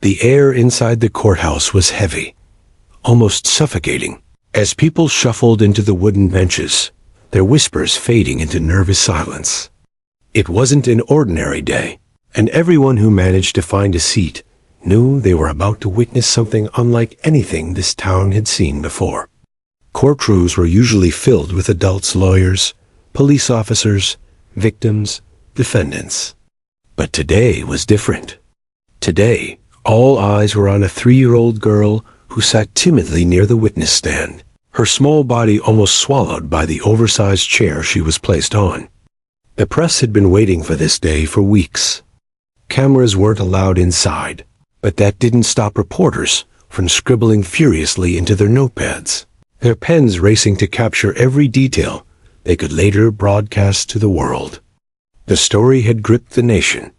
The air inside the courthouse was heavy, almost suffocating, as people shuffled into the wooden benches, their whispers fading into nervous silence. It wasn't an ordinary day, and everyone who managed to find a seat knew they were about to witness something unlike anything this town had seen before. Courtrooms were usually filled with adults, lawyers, police officers, victims, defendants. But today was different. Today, all eyes were on a 3-year-old girl who sat timidly near the witness stand, her small body almost swallowed by the oversized chair she was placed on. The press had been waiting for this day for weeks. Cameras weren't allowed inside, but that didn't stop reporters from scribbling furiously into their notepads, their pens racing to capture every detail they could later broadcast to the world. The story had gripped the nation,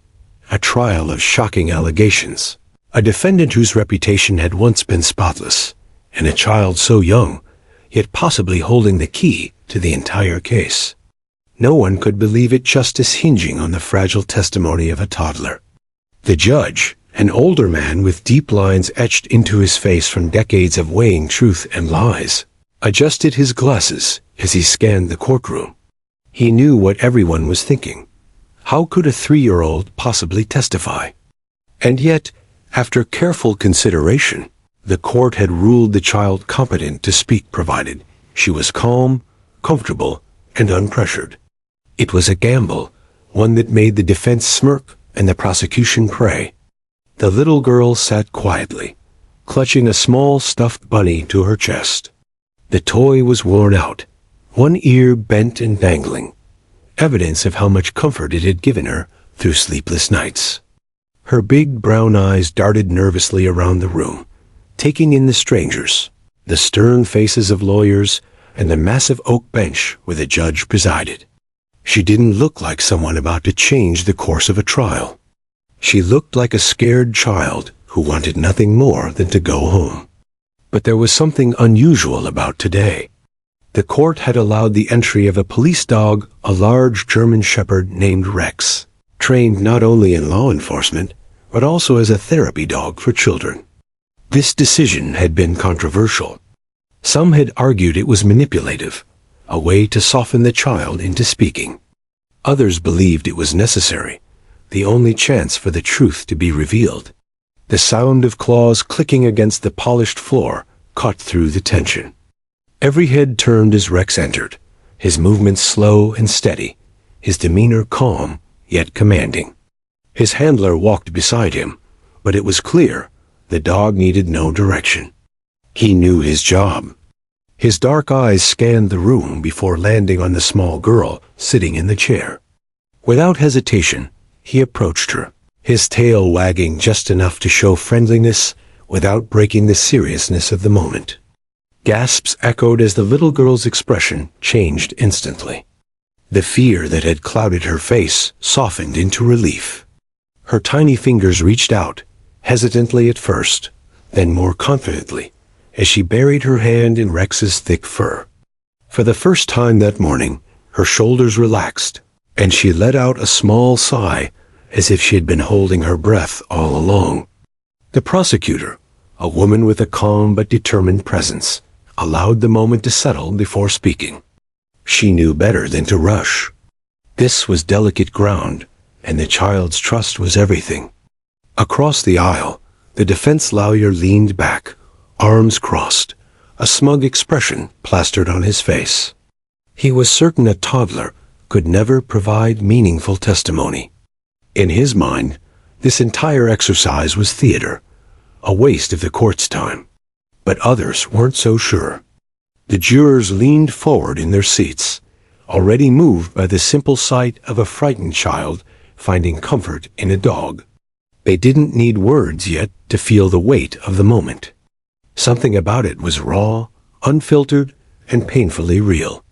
a trial of shocking allegations, a defendant whose reputation had once been spotless, and a child so young, yet possibly holding the key to the entire case. No one could believe it, justice hinging on the fragile testimony of a toddler. The judge, an older man with deep lines etched into his face from decades of weighing truth and lies, adjusted his glasses as he scanned the courtroom. He knew what everyone was thinking. How could a 3-year-old possibly testify? And yet, after careful consideration, the court had ruled the child competent to speak, provided she was calm, comfortable, and unpressured. It was a gamble, one that made the defense smirk and the prosecution pray. The little girl sat quietly, clutching a small stuffed bunny to her chest. The toy was worn out, one ear bent and dangling, evidence of how much comfort it had given her through sleepless nights. Her big brown eyes darted nervously around the room, taking in the strangers, the stern faces of lawyers, and the massive oak bench where the judge presided. She didn't look like someone about to change the course of a trial. She looked like a scared child who wanted nothing more than to go home. But there was something unusual about today. The court had allowed the entry of a police dog, a large German shepherd named Rex, trained not only in law enforcement, but also as a therapy dog for children. This decision had been controversial. Some had argued it was manipulative, a way to soften the child into speaking. Others believed it was necessary, the only chance for the truth to be revealed. The sound of claws clicking against the polished floor cut through the tension. Every head turned as Rex entered, his movements slow and steady, his demeanor calm yet commanding. His handler walked beside him, but it was clear the dog needed no direction. He knew his job. His dark eyes scanned the room before landing on the small girl sitting in the chair. Without hesitation, he approached her, his tail wagging just enough to show friendliness without breaking the seriousness of the moment. Gasps echoed as the little girl's expression changed instantly. The fear that had clouded her face softened into relief. Her tiny fingers reached out, hesitantly at first, then more confidently, as she buried her hand in Rex's thick fur. For the first time that morning, her shoulders relaxed, and she let out a small sigh, as if she had been holding her breath all along. The prosecutor, a woman with a calm but determined presence, allowed the moment to settle before speaking. She knew better than to rush. This was delicate ground, and the child's trust was everything. Across the aisle, the defense lawyer leaned back, arms crossed, a smug expression plastered on his face. He was certain a toddler could never provide meaningful testimony. In his mind, this entire exercise was theater, a waste of the court's time. But others weren't so sure. The jurors leaned forward in their seats, already moved by the simple sight of a frightened child finding comfort in a dog. They didn't need words yet to feel the weight of the moment. Something about it was raw, unfiltered, and painfully real.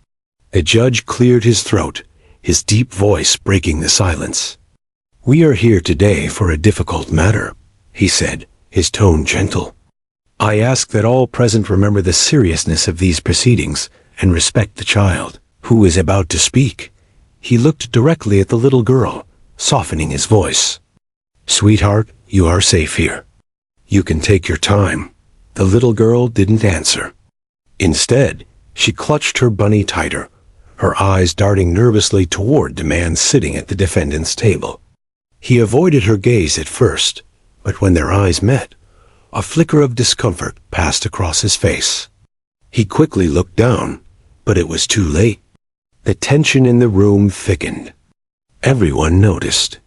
The judge cleared his throat, his deep voice breaking the silence. "We are here today for a difficult matter," he said, his tone gentle. "I ask that all present remember the seriousness of these proceedings and respect the child who is about to speak." He looked directly at the little girl, softening his voice. "Sweetheart, you are safe here. "You can take your time." The little girl didn't answer. Instead, she clutched her bunny tighter, her eyes darting nervously toward the man sitting at the defendant's table. He avoided her gaze at first, but when their eyes met, a flicker of discomfort passed across his face. He quickly looked down, but it was too late. The tension in the room thickened. Everyone noticed.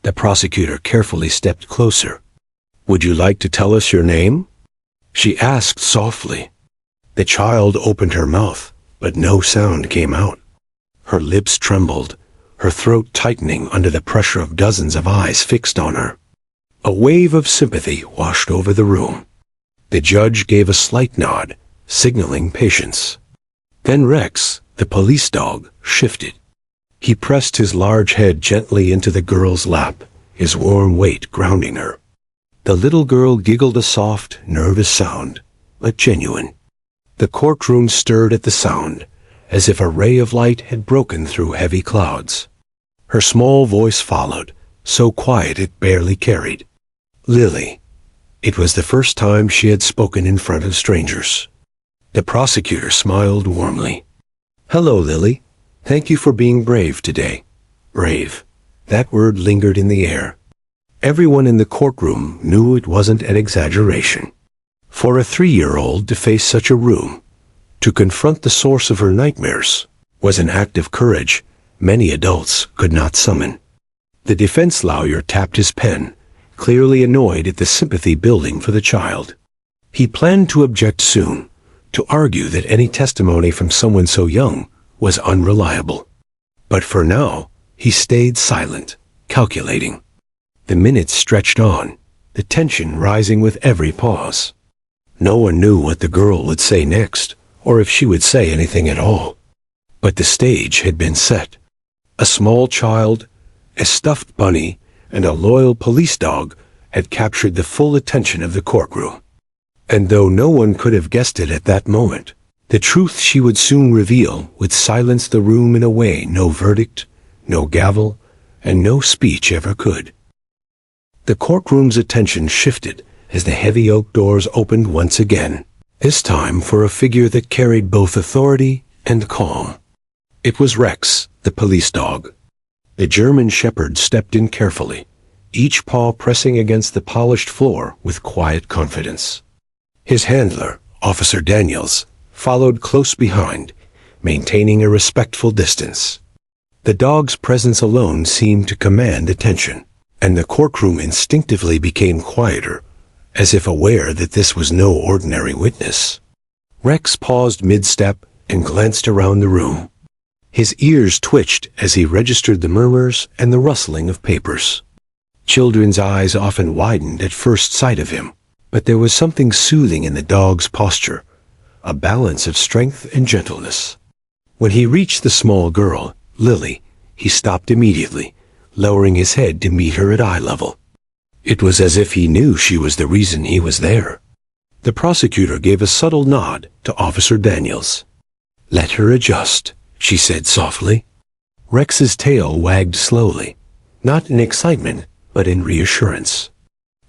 The prosecutor carefully stepped closer. "Would you like to tell us your name?" she asked softly. The child opened her mouth, but no sound came out. Her lips trembled, her throat tightening under the pressure of dozens of eyes fixed on her. A wave of sympathy washed over the room. The judge gave a slight nod, signaling patience. Then Rex, the police dog, shifted. He pressed his large head gently into the girl's lap, his warm weight grounding her. The little girl giggled a soft, nervous sound, but genuine. The courtroom stirred at the sound, as if a ray of light had broken through heavy clouds. Her small voice followed, so quiet it barely carried. "Lily." It was the first time she had spoken in front of strangers. The prosecutor smiled warmly. "Hello, Lily. Thank you for being brave today." Brave. That word lingered in the air. Everyone in the courtroom knew it wasn't an exaggeration. For a 3-year-old to face such a room, to confront the source of her nightmares, was an act of courage many adults could not summon. The defense lawyer tapped his pen, clearly annoyed at the sympathy building for the child. He planned to object soon, to argue that any testimony from someone so young was unreliable. But for now, he stayed silent, calculating. The minutes stretched on, the tension rising with every pause. No one knew what the girl would say next, or if she would say anything at all. But the stage had been set. A small child, a stuffed bunny, and a loyal police dog had captured the full attention of the courtroom. And though no one could have guessed it at that moment, the truth she would soon reveal would silence the room in a way no verdict, no gavel, and no speech ever could. The courtroom's attention shifted as the heavy oak doors opened once again, this time for a figure that carried both authority and calm. It was Rex, the police dog. The German shepherd stepped in carefully, each paw pressing against the polished floor with quiet confidence. His handler, Officer Daniels, followed close behind, maintaining a respectful distance. The dog's presence alone seemed to command attention, and the courtroom instinctively became quieter, as if aware that this was no ordinary witness. Rex paused mid-step and glanced around the room. His ears twitched as he registered the murmurs and the rustling of papers. Children's eyes often widened at first sight of him, but there was something soothing in the dog's posture, a balance of strength and gentleness. When he reached the small girl, Lily, he stopped immediately, lowering his head to meet her at eye level. It was as if he knew she was the reason he was there. The prosecutor gave a subtle nod to Officer Daniels. "Let her adjust," she said softly. Rex's tail wagged slowly, not in excitement, but in reassurance.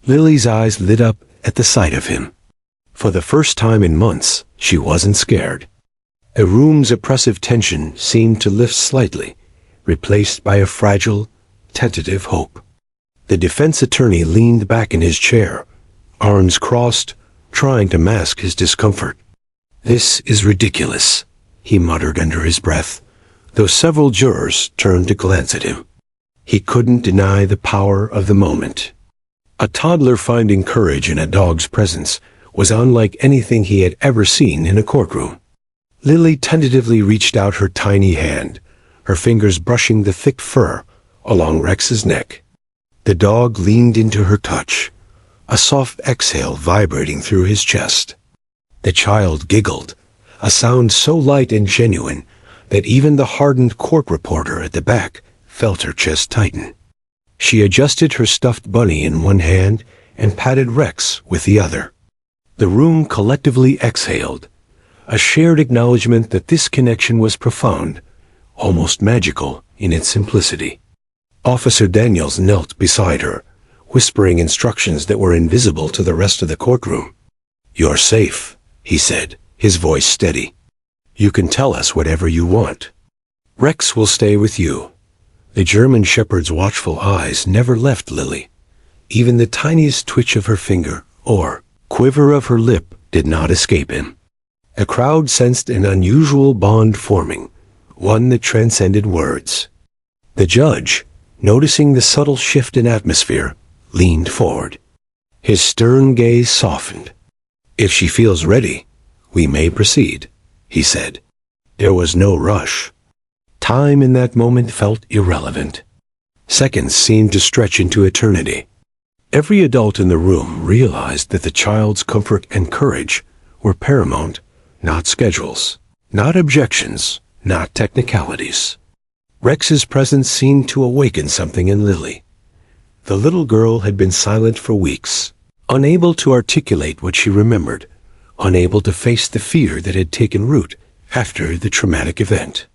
Lily's eyes lit up at the sight of him. For the first time in months, she wasn't scared. The room's oppressive tension seemed to lift slightly, replaced by a fragile, tentative hope. The defense attorney leaned back in his chair, arms crossed, trying to mask his discomfort. "This is ridiculous," he muttered under his breath, though several jurors turned to glance at him. He couldn't deny the power of the moment. A toddler finding courage in a dog's presence was unlike anything he had ever seen in a courtroom. Lily tentatively reached out her tiny hand, her fingers brushing the thick fur along Rex's neck. The dog leaned into her touch, a soft exhale vibrating through his chest. The child giggled, a sound so light and genuine that even the hardened court reporter at the back felt her chest tighten. She adjusted her stuffed bunny in one hand and patted Rex with the other. The room collectively exhaled, a shared acknowledgement that this connection was profound, almost magical in its simplicity. Officer Daniels knelt beside her, whispering instructions that were invisible to the rest of the courtroom. "You're safe," he said, his voice steady. "You can tell us whatever you want. Rex will stay with you." The German shepherd's watchful eyes never left Lily. Even the tiniest twitch of her finger or quiver of her lip did not escape him. The crowd sensed an unusual bond forming, one that transcended words. The judge, noticing the subtle shift in atmosphere, leaned forward. His stern gaze softened. "If she feels ready, we may proceed," he said. There was no rush. Time in that moment felt irrelevant. Seconds seemed to stretch into eternity. Every adult in the room realized that the child's comfort and courage were paramount, not schedules, not objections, not technicalities. Rex's presence seemed to awaken something in Lily. The little girl had been silent for weeks, unable to articulate what she remembered, unable to face the fear that had taken root after the traumatic event.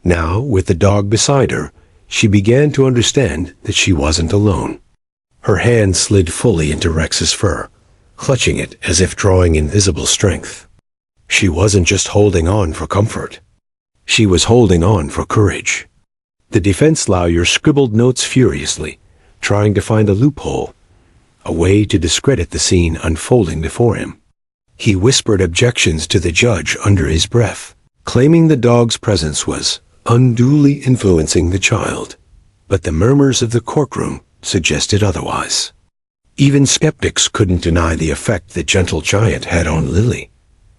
Now, with the dog beside her, she began to understand that she wasn't alone. Her hand slid fully into Rex's fur, clutching it as if drawing invisible strength. She wasn't just holding on for comfort. She was holding on for courage. The defense lawyer scribbled notes furiously, trying to find a loophole, a way to discredit the scene unfolding before him. He whispered objections to the judge under his breath, claiming the dog's presence was unduly influencing the child. But the murmurs of the courtroom suggested otherwise. Even skeptics couldn't deny the effect the gentle giant had on Lily.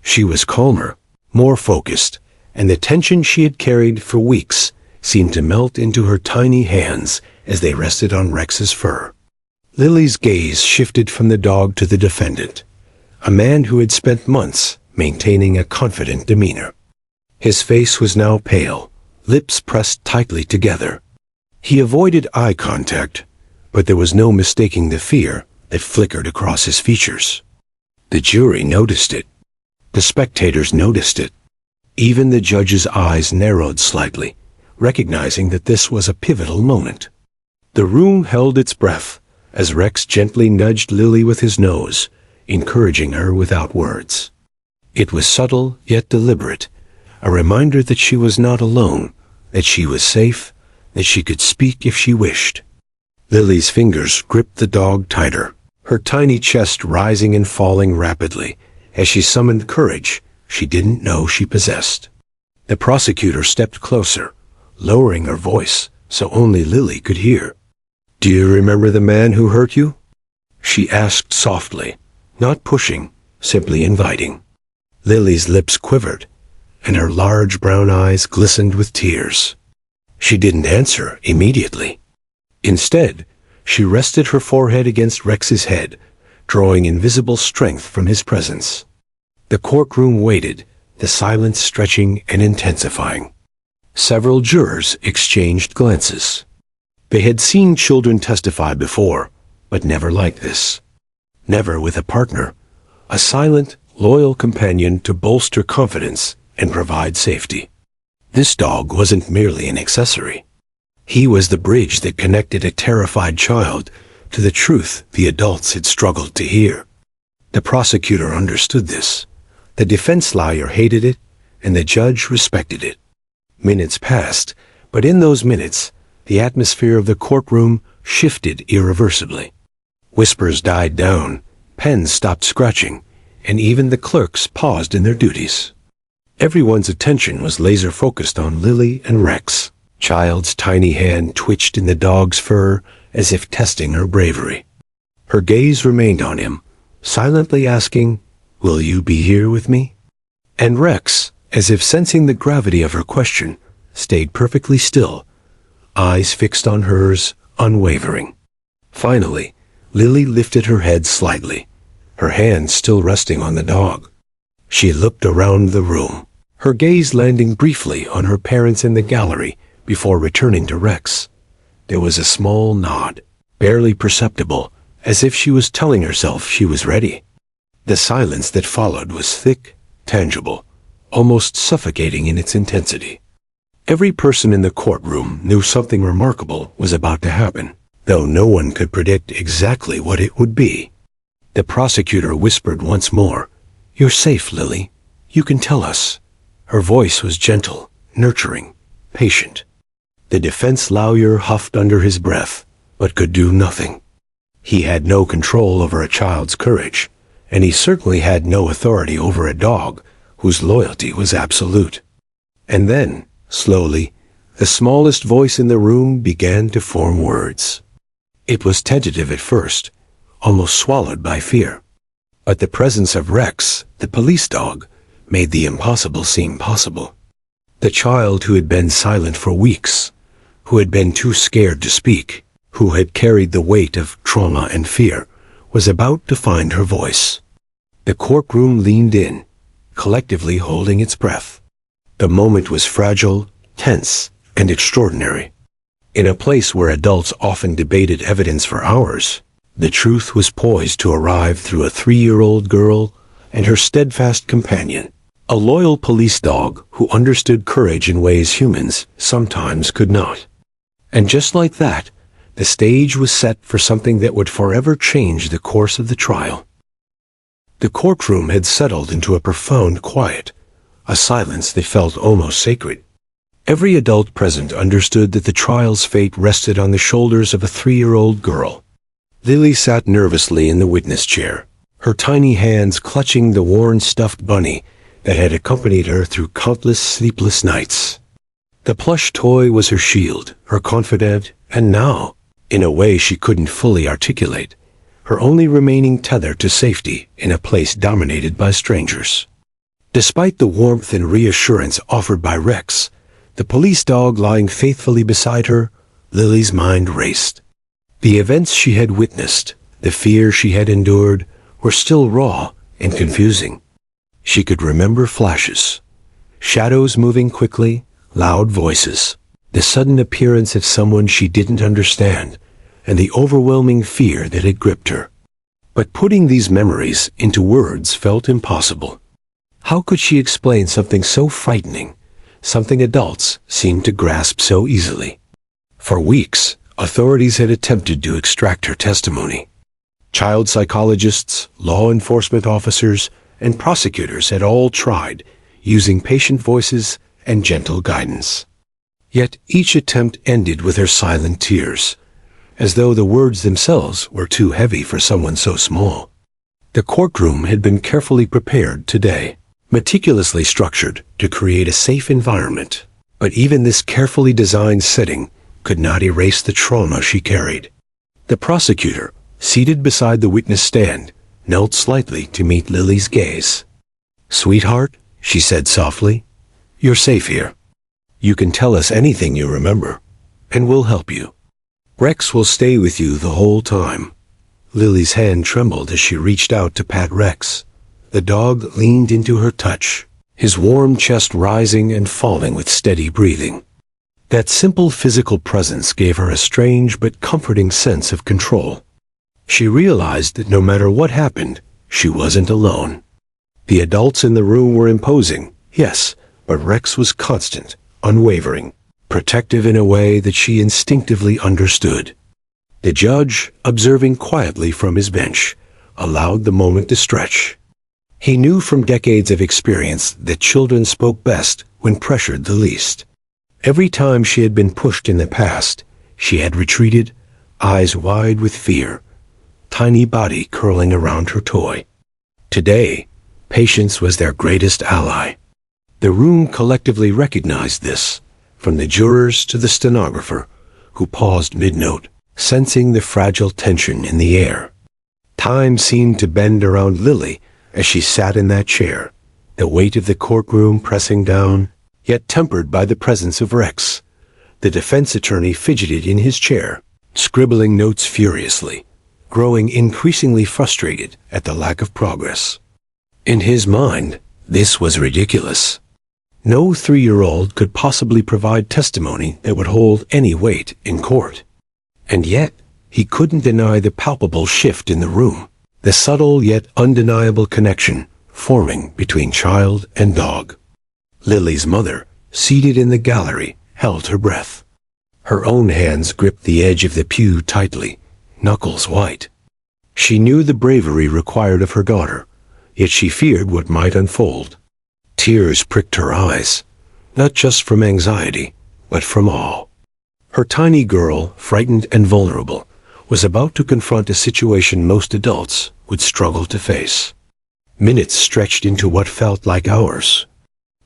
She was calmer, more focused, and the tension she had carried for weeks seemed to melt into her tiny hands as they rested on Rex's fur. Lily's gaze shifted from the dog to the defendant, a man who had spent months maintaining a confident demeanor. His face was now pale, lips pressed tightly together. He avoided eye contact, but there was no mistaking the fear that flickered across his features. The jury noticed it. The spectators noticed it. Even the judge's eyes narrowed slightly, recognizing that this was a pivotal moment. The room held its breath as Rex gently nudged Lily with his nose, encouraging her without words. It was subtle yet deliberate, a reminder that she was not alone, that she was safe, that she could speak if she wished. Lily's fingers gripped the dog tighter, her tiny chest rising and falling rapidly as she summoned courage she didn't know she possessed. The prosecutor stepped closer, lowering her voice so only Lily could hear. "Do you remember the man who hurt you?" she asked softly, not pushing, simply inviting. Lily's lips quivered, and her large brown eyes glistened with tears. She didn't answer immediately. Instead, she rested her forehead against Rex's head, drawing invisible strength from his presence. The courtroom waited, the silence stretching and intensifying. Several jurors exchanged glances. They had seen children testify before, but never like this. Never with a partner, a silent, loyal companion to bolster confidence and provide safety. This dog wasn't merely an accessory. He was the bridge that connected a terrified child to the truth the adults had struggled to hear. The prosecutor understood this. The defense lawyer hated it, and the judge respected it. Minutes passed, but in those minutes, the atmosphere of the courtroom shifted irreversibly. Whispers died down, pens stopped scratching, and even the clerks paused in their duties. Everyone's attention was laser-focused on Lily and Rex. Child's tiny hand twitched in the dog's fur as if testing her bravery. Her gaze remained on him, silently asking, "Will you be here with me?" And Rex, as if sensing the gravity of her question, stayed perfectly still, eyes fixed on hers, unwavering. Finally, Lily lifted her head slightly, her hand still resting on the dog. She looked around the room, her gaze landing briefly on her parents in the gallery before returning to Rex. There was a small nod, barely perceptible, as if she was telling herself she was ready. The silence that followed was thick, tangible, almost suffocating in its intensity. Every person in the courtroom knew something remarkable was about to happen. though no one could predict exactly what it would be. The prosecutor whispered once more, "You're safe, Lily. You can tell us." Her voice was gentle, nurturing, patient. The defense lawyer huffed under his breath, but could do nothing. He had no control over a child's courage, and he certainly had no authority over a dog whose loyalty was absolute. And then, slowly, the smallest voice in the room began to form words. It was tentative at first, almost swallowed by fear. But the presence of Rex, the police dog, made the impossible seem possible. The child who had been silent for weeks, who had been too scared to speak, who had carried the weight of trauma and fear, was about to find her voice. The courtroom leaned in, collectively holding its breath. The moment was fragile, tense, and extraordinary. In a place where adults often debated evidence for hours, the truth was poised to arrive through a 3-year-old girl and her steadfast companion, a loyal police dog who understood courage in ways humans sometimes could not. And just like that, the stage was set for something that would forever change the course of the trial. The courtroom had settled into a profound quiet, a silence that felt almost sacred. Every adult present understood that the trial's fate rested on the shoulders of a 3-year-old girl. Lily sat nervously in the witness chair, her tiny hands clutching the worn stuffed bunny that had accompanied her through countless sleepless nights. The plush toy was her shield, her confidant, and now, in a way she couldn't fully articulate, her only remaining tether to safety in a place dominated by strangers. Despite the warmth and reassurance offered by Rex, the police dog lying faithfully beside her, Lily's mind raced. The events she had witnessed, the fear she had endured, were still raw and confusing. She could remember flashes, shadows moving quickly, loud voices, the sudden appearance of someone she didn't understand, and the overwhelming fear that had gripped her. But putting these memories into words felt impossible. How could she explain something so frightening, something adults seemed to grasp so easily? For weeks, authorities had attempted to extract her testimony. Child psychologists, law enforcement officers, and prosecutors had all tried, using patient voices and gentle guidance. Yet each attempt ended with her silent tears, as though the words themselves were too heavy for someone so small. The courtroom had been carefully prepared today, meticulously structured to create a safe environment. But even this carefully designed setting could not erase the trauma she carried. The prosecutor, seated beside the witness stand, knelt slightly to meet Lily's gaze. "Sweetheart," she said softly, "you're safe here. You can tell us anything you remember, and we'll help you. Rex will stay with you the whole time." Lily's hand trembled as she reached out to pat Rex. The dog leaned into her touch, his warm chest rising and falling with steady breathing. That simple physical presence gave her a strange but comforting sense of control. She realized that no matter what happened, she wasn't alone. The adults in the room were imposing, yes, but Rex was constant, unwavering, protective in a way that she instinctively understood. The judge, observing quietly from his bench, allowed the moment to stretch. He knew from decades of experience that children spoke best when pressured the least. Every time she had been pushed in the past, she had retreated, eyes wide with fear, tiny body curling around her toy. Today, patience was their greatest ally. The room collectively recognized this, from the jurors to the stenographer, who paused mid-note, sensing the fragile tension in the air. Time seemed to bend around Lily as she sat in that chair, the weight of the courtroom pressing down, yet tempered by the presence of Rex. The defense attorney fidgeted in his chair, scribbling notes furiously, growing increasingly frustrated at the lack of progress. In his mind, this was ridiculous. No 3-year-old could possibly provide testimony that would hold any weight in court. And yet, he couldn't deny the palpable shift in the room, the subtle yet undeniable connection forming between child and dog. Lily's mother, seated in the gallery, held her breath. Her own hands gripped the edge of the pew tightly, knuckles white. She knew the bravery required of her daughter, yet she feared what might unfold. Tears pricked her eyes, not just from anxiety, but from awe. Her tiny girl, frightened and vulnerable, was about to confront a situation most adults would struggle to face. Minutes stretched into what felt like hours.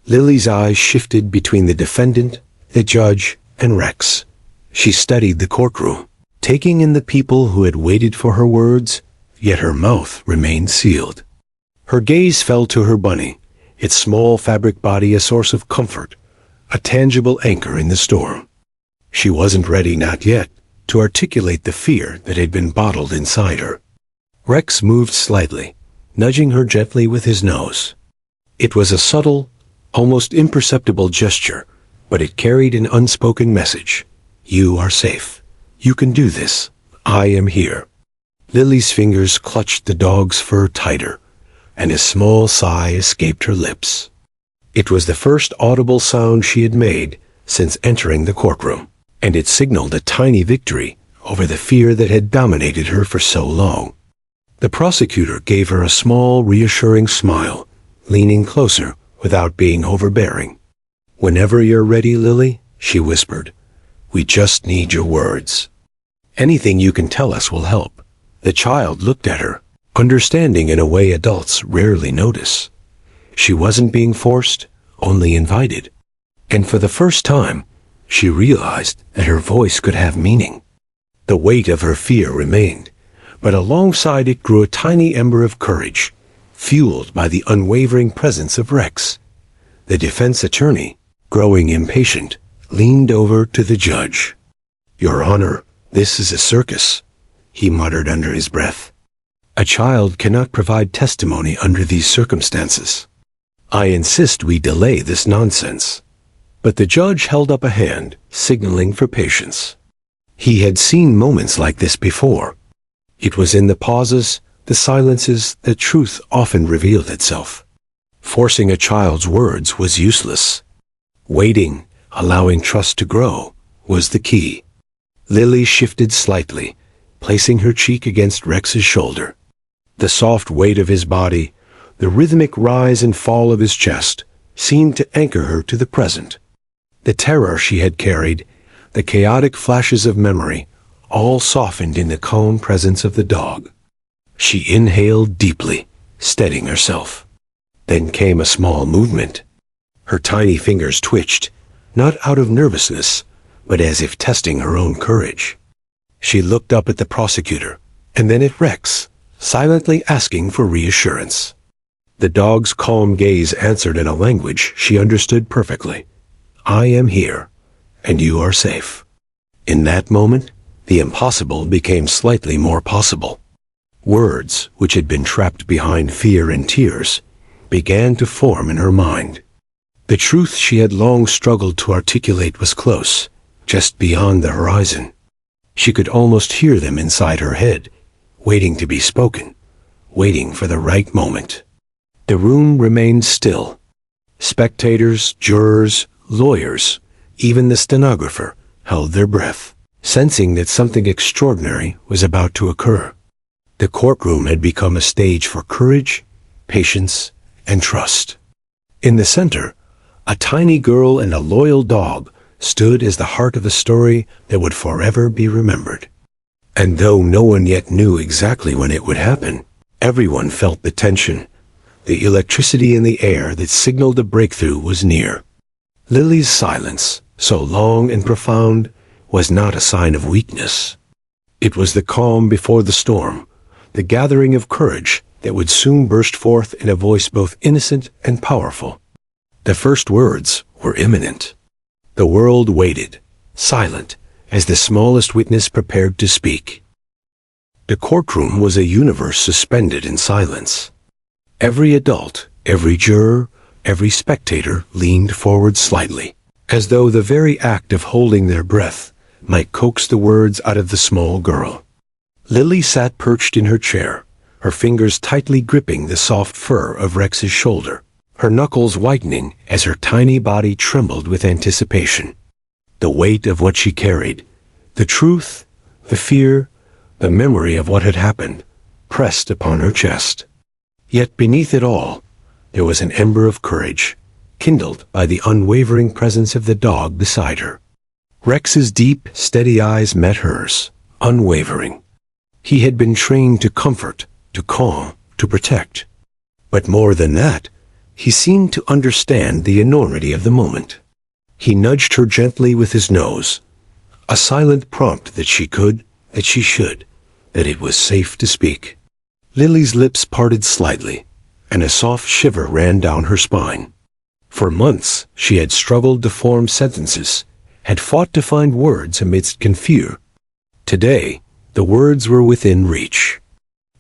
Lily's eyes shifted between the defendant, the judge, and Rex. She studied the courtroom, taking in the people who had waited for her words, yet her mouth remained sealed. Her gaze fell to her bunny, its small fabric body a source of comfort, a tangible anchor in the storm. She wasn't ready, not yet, to articulate the fear that had been bottled inside her. Rex moved slightly, nudging her gently with his nose. It was a subtle, almost imperceptible gesture, but it carried an unspoken message. You are safe. You can do this. I am here. Lily's fingers clutched the dog's fur tighter, and a small sigh escaped her lips. It was the first audible sound she had made since entering the courtroom, and it signaled a tiny victory over the fear that had dominated her for so long. The prosecutor gave her a small, reassuring smile, leaning closer without being overbearing. Whenever you're ready, Lily, she whispered. We just need your words. Anything you can tell us will help. The child looked at her, understanding in a way adults rarely notice. She wasn't being forced, only invited. And for the first time, she realized that her voice could have meaning. The weight of her fear remained, but alongside it grew a tiny ember of courage, fueled by the unwavering presence of Rex. The defense attorney, growing impatient, leaned over to the judge. Your Honor, this is a circus, he muttered under his breath. A child cannot provide testimony under these circumstances. I insist we delay this nonsense. But the judge held up a hand, signaling for patience. He had seen moments like this before. It was in the pauses, the silences, that truth often revealed itself. Forcing a child's words was useless. Waiting, allowing trust to grow, was the key. Lily shifted slightly, placing her cheek against Rex's shoulder. The soft weight of his body, the rhythmic rise and fall of his chest, seemed to anchor her to the present. The terror she had carried, the chaotic flashes of memory, all softened in the calm presence of the dog. She inhaled deeply, steadying herself. Then came a small movement. Her tiny fingers twitched, not out of nervousness, but as if testing her own courage. She looked up at the prosecutor, and then at Rex, silently asking for reassurance. The dog's calm gaze answered in a language she understood perfectly. I am here, and you are safe. In that moment, the impossible became slightly more possible. Words, which had been trapped behind fear and tears, began to form in her mind. The truth she had long struggled to articulate was close, just beyond the horizon. She could almost hear them inside her head, waiting to be spoken, waiting for the right moment. The room remained still. Spectators, jurors, lawyers, even the stenographer, held their breath, sensing that something extraordinary was about to occur. The courtroom had become a stage for courage, patience, and trust. In the center, a tiny girl and a loyal dog stood as the heart of a story that would forever be remembered. And though no one yet knew exactly when it would happen, everyone felt the tension, the electricity in the air that signaled a breakthrough was near. Lily's silence, so long and profound, was not a sign of weakness. It was the calm before the storm, the gathering of courage that would soon burst forth in a voice both innocent and powerful. The first words were imminent. The world waited, silent, as the smallest witness prepared to speak. The courtroom was a universe suspended in silence. Every adult, every juror, every spectator leaned forward slightly, as though the very act of holding their breath might coax the words out of the small girl. Lily sat perched in her chair, her fingers tightly gripping the soft fur of Rex's shoulder, her knuckles whitening as her tiny body trembled with anticipation. The weight of what she carried, the truth, the fear, the memory of what had happened, pressed upon her chest. Yet beneath it all, there was an ember of courage, kindled by the unwavering presence of the dog beside her. Rex's deep, steady eyes met hers, unwavering. He had been trained to comfort, to calm, to protect. But more than that, he seemed to understand the enormity of the moment. He nudged her gently with his nose, a silent prompt that she could, that she should, that it was safe to speak. Lily's lips parted slightly, and a soft shiver ran down her spine. For months she had struggled to form sentences, had fought to find words amidst confusion. Today, the words were within reach.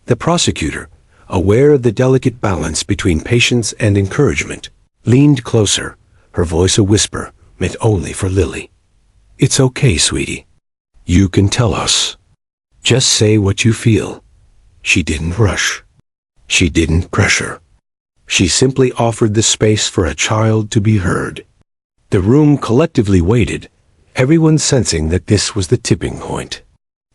The prosecutor, aware of the delicate balance between patience and encouragement, leaned closer, her voice a whisper, meant only for Lily. "It's okay, sweetie. You can tell us. Just say what you feel." She didn't rush. She didn't pressure. She simply offered the space for a child to be heard. The room collectively waited, everyone sensing that this was the tipping point.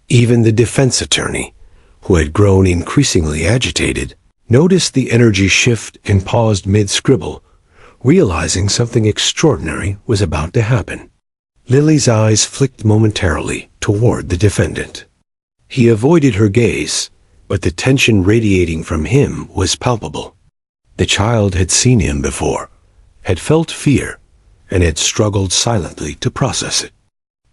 Even the defense attorney, who had grown increasingly agitated, noticed the energy shift and paused mid-scribble, realizing something extraordinary was about to happen. Lily's eyes flicked momentarily toward the defendant. He avoided her gaze, but the tension radiating from him was palpable. The child had seen him before, had felt fear, and had struggled silently to process it.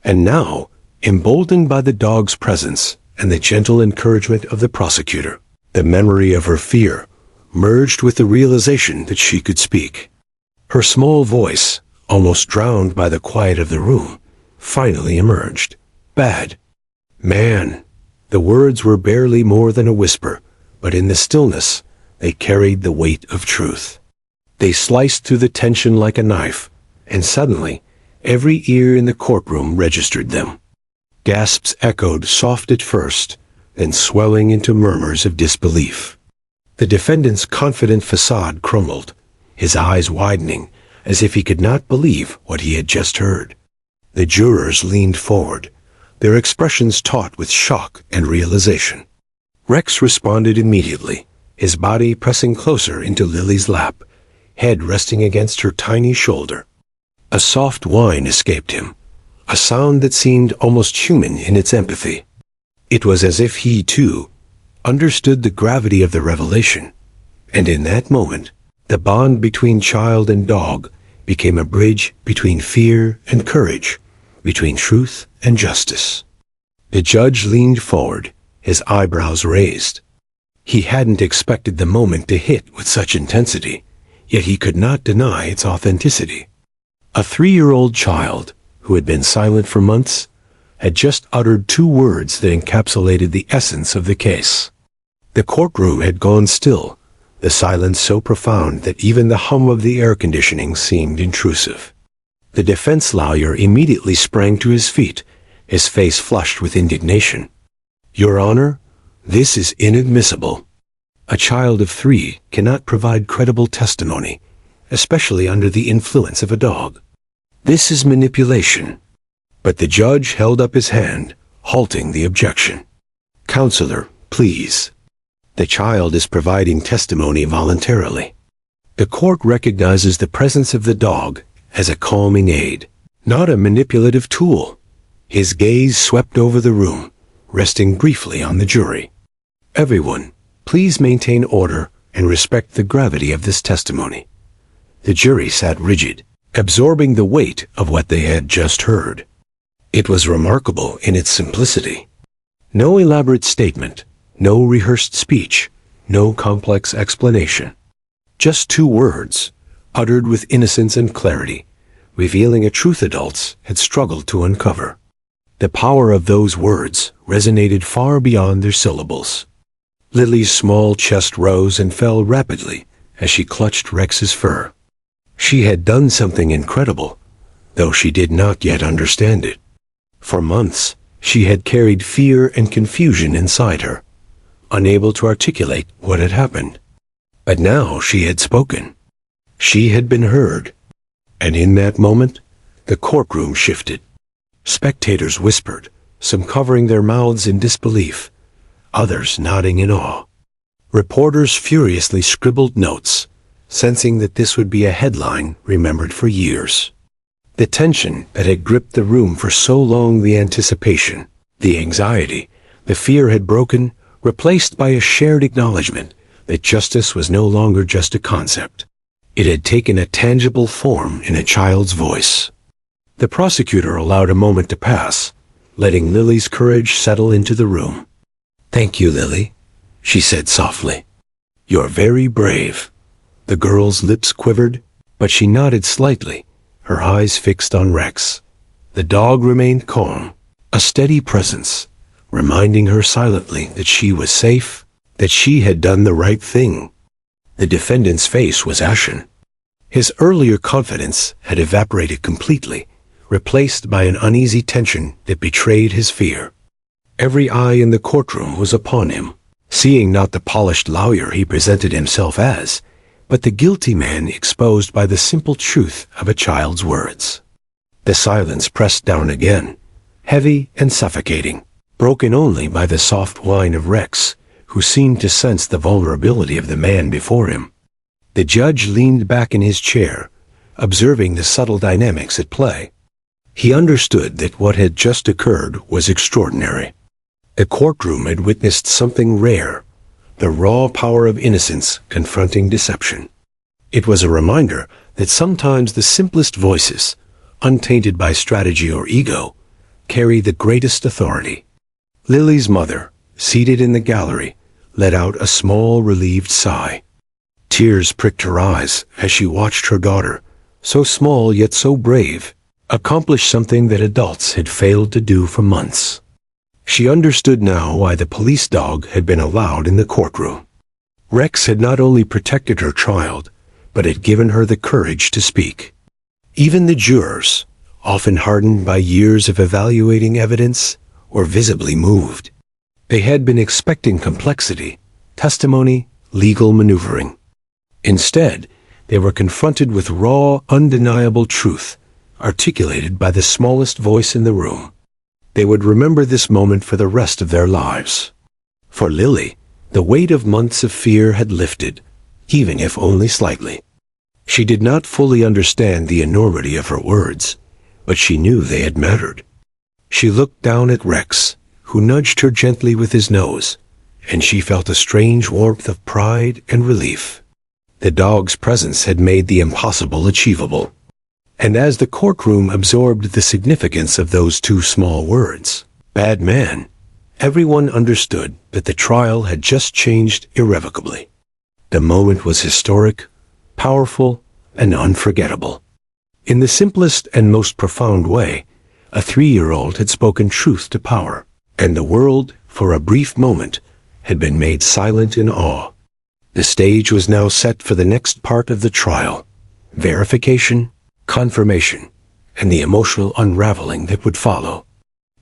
And now, emboldened by the dog's presence and the gentle encouragement of the prosecutor, the memory of her fear merged with the realization that she could speak. Her small voice, almost drowned by the quiet of the room, finally emerged. "Bad. Man." The words were barely more than a whisper, but in the stillness, they carried the weight of truth. They sliced through the tension like a knife, and suddenly, every ear in the courtroom registered them. Gasps echoed, soft at first, then swelling into murmurs of disbelief. The defendant's confident facade crumbled, his eyes widening, as if he could not believe what he had just heard. The jurors leaned forward, their expressions taut with shock and realization. Rex responded immediately, his body pressing closer into Lily's lap, head resting against her tiny shoulder. A soft whine escaped him, a sound that seemed almost human in its empathy. It was as if he, too, understood the gravity of the revelation, and in that moment, the bond between child and dog became a bridge between fear and courage, between truth and justice. The judge leaned forward, his eyebrows raised. He hadn't expected the moment to hit with such intensity, yet he could not deny its authenticity. A 3-year-old child, who had been silent for months, had just uttered 2 words that encapsulated the essence of the case. The courtroom had gone still, the silence so profound that even the hum of the air conditioning seemed intrusive. The defense lawyer immediately sprang to his feet, his face flushed with indignation. "Your Honor, this is inadmissible. A child of 3 cannot provide credible testimony, especially under the influence of a dog. This is manipulation." But the judge held up his hand, halting the objection. "Counselor, please. The child is providing testimony voluntarily. The court recognizes the presence of the dog as a calming aid, not a manipulative tool." His gaze swept over the room, resting briefly on the jury. "Everyone, please maintain order and respect the gravity of this testimony." The jury sat rigid, absorbing the weight of what they had just heard. It was remarkable in its simplicity. No elaborate statement, no rehearsed speech, no complex explanation. Just 2 words, uttered with innocence and clarity, revealing a truth adults had struggled to uncover. The power of those words resonated far beyond their syllables. Lily's small chest rose and fell rapidly as she clutched Rex's fur. She had done something incredible, though she did not yet understand it. For months, she had carried fear and confusion inside her, unable to articulate what had happened. But now she had spoken. She had been heard. And in that moment, the courtroom shifted. Spectators whispered, some covering their mouths in disbelief, others nodding in awe. Reporters furiously scribbled notes, sensing that this would be a headline remembered for years. The tension that had gripped the room for so long, the anticipation, the anxiety, the fear had broken, replaced by a shared acknowledgement that justice was no longer just a concept. It had taken a tangible form in a child's voice. The prosecutor allowed a moment to pass, letting Lily's courage settle into the room. "Thank you, Lily," she said softly. "You're very brave." The girl's lips quivered, but she nodded slightly, her eyes fixed on Rex. The dog remained calm, a steady presence, reminding her silently that she was safe, that she had done the right thing. The defendant's face was ashen. His earlier confidence had evaporated completely, replaced by an uneasy tension that betrayed his fear. Every eye in the courtroom was upon him, seeing not the polished lawyer he presented himself as, but the guilty man exposed by the simple truth of a child's words. The silence pressed down again, heavy and suffocating, broken only by the soft whine of Rex, who seemed to sense the vulnerability of the man before him. The judge leaned back in his chair, observing the subtle dynamics at play. He understood that what had just occurred was extraordinary. The courtroom had witnessed something rare, the raw power of innocence confronting deception. It was a reminder that sometimes the simplest voices, untainted by strategy or ego, carry the greatest authority. Lily's mother, seated in the gallery, let out a small, relieved sigh. Tears pricked her eyes as she watched her daughter, so small yet so brave, accomplish something that adults had failed to do for months. She understood now why the police dog had been allowed in the courtroom. Rex had not only protected her child, but had given her the courage to speak. Even the jurors, often hardened by years of evaluating evidence, were visibly moved. They had been expecting complexity, testimony, legal maneuvering. Instead, they were confronted with raw, undeniable truth, articulated by the smallest voice in the room. They would remember this moment for the rest of their lives. For Lily, the weight of months of fear had lifted, even if only slightly. She did not fully understand the enormity of her words, but she knew they had mattered. She looked down at Rex, who nudged her gently with his nose, and she felt a strange warmth of pride and relief. The dog's presence had made the impossible achievable. And as the courtroom absorbed the significance of those two small words, "bad man," everyone understood that the trial had just changed irrevocably. The moment was historic, powerful, and unforgettable. In the simplest and most profound way, a 3-year-old had spoken truth to power, and the world, for a brief moment, had been made silent in awe. The stage was now set for the next part of the trial: verification, confirmation, and the emotional unraveling that would follow.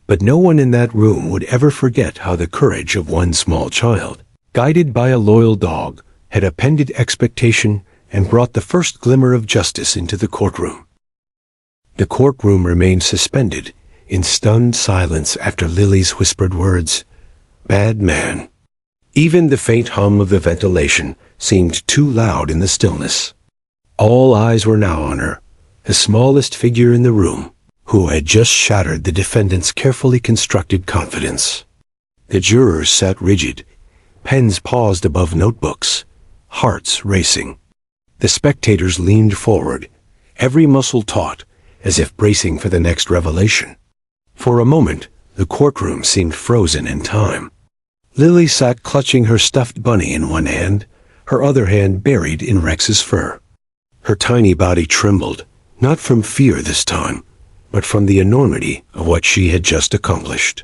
But no one in that room would ever forget how the courage of one small child, guided by a loyal dog, had upended expectation and brought the first glimmer of justice into the courtroom. The courtroom remained suspended in stunned silence after Lily's whispered words, "Bad man." Even the faint hum of the ventilation seemed too loud in the stillness. All eyes were now on her, the smallest figure in the room, who had just shattered the defendant's carefully constructed confidence. The jurors sat rigid, pens paused above notebooks, hearts racing. The spectators leaned forward, every muscle taut, as if bracing for the next revelation. For a moment, the courtroom seemed frozen in time. Lily sat clutching her stuffed bunny in one hand, her other hand buried in Rex's fur. Her tiny body trembled, not from fear this time, but from the enormity of what she had just accomplished.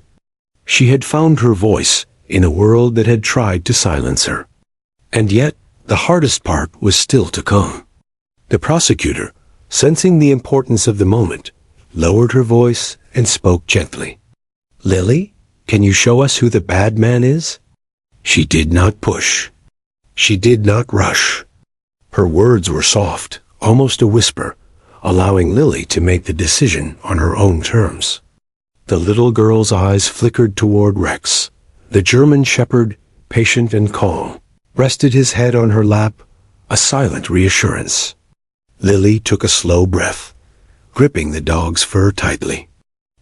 She had found her voice in a world that had tried to silence her. And yet, the hardest part was still to come. The prosecutor, sensing the importance of the moment, lowered her voice and spoke gently. "Lily, can you show us who the bad man is?" She did not push. She did not rush. Her words were soft, almost a whisper, allowing Lily to make the decision on her own terms. The little girl's eyes flickered toward Rex. The German shepherd, patient and calm, rested his head on her lap, a silent reassurance. Lily took a slow breath, gripping the dog's fur tightly.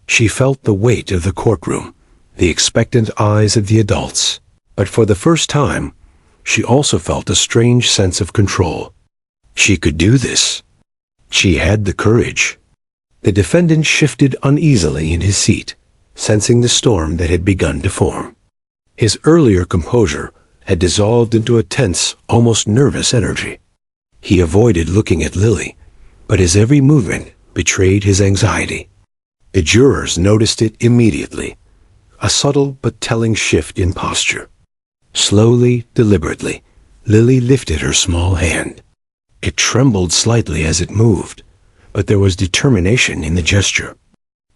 She felt the weight of the courtroom, the expectant eyes of the adults, but for the first time, she also felt a strange sense of control. She could do this. She had the courage. The defendant shifted uneasily in his seat, sensing the storm that had begun to form. His earlier composure had dissolved into a tense, almost nervous energy. He avoided looking at Lily, but his every movement betrayed his anxiety. The jurors noticed it immediately, a subtle but telling shift in posture. Slowly, deliberately, Lily lifted her small hand. It trembled slightly as it moved, but there was determination in the gesture.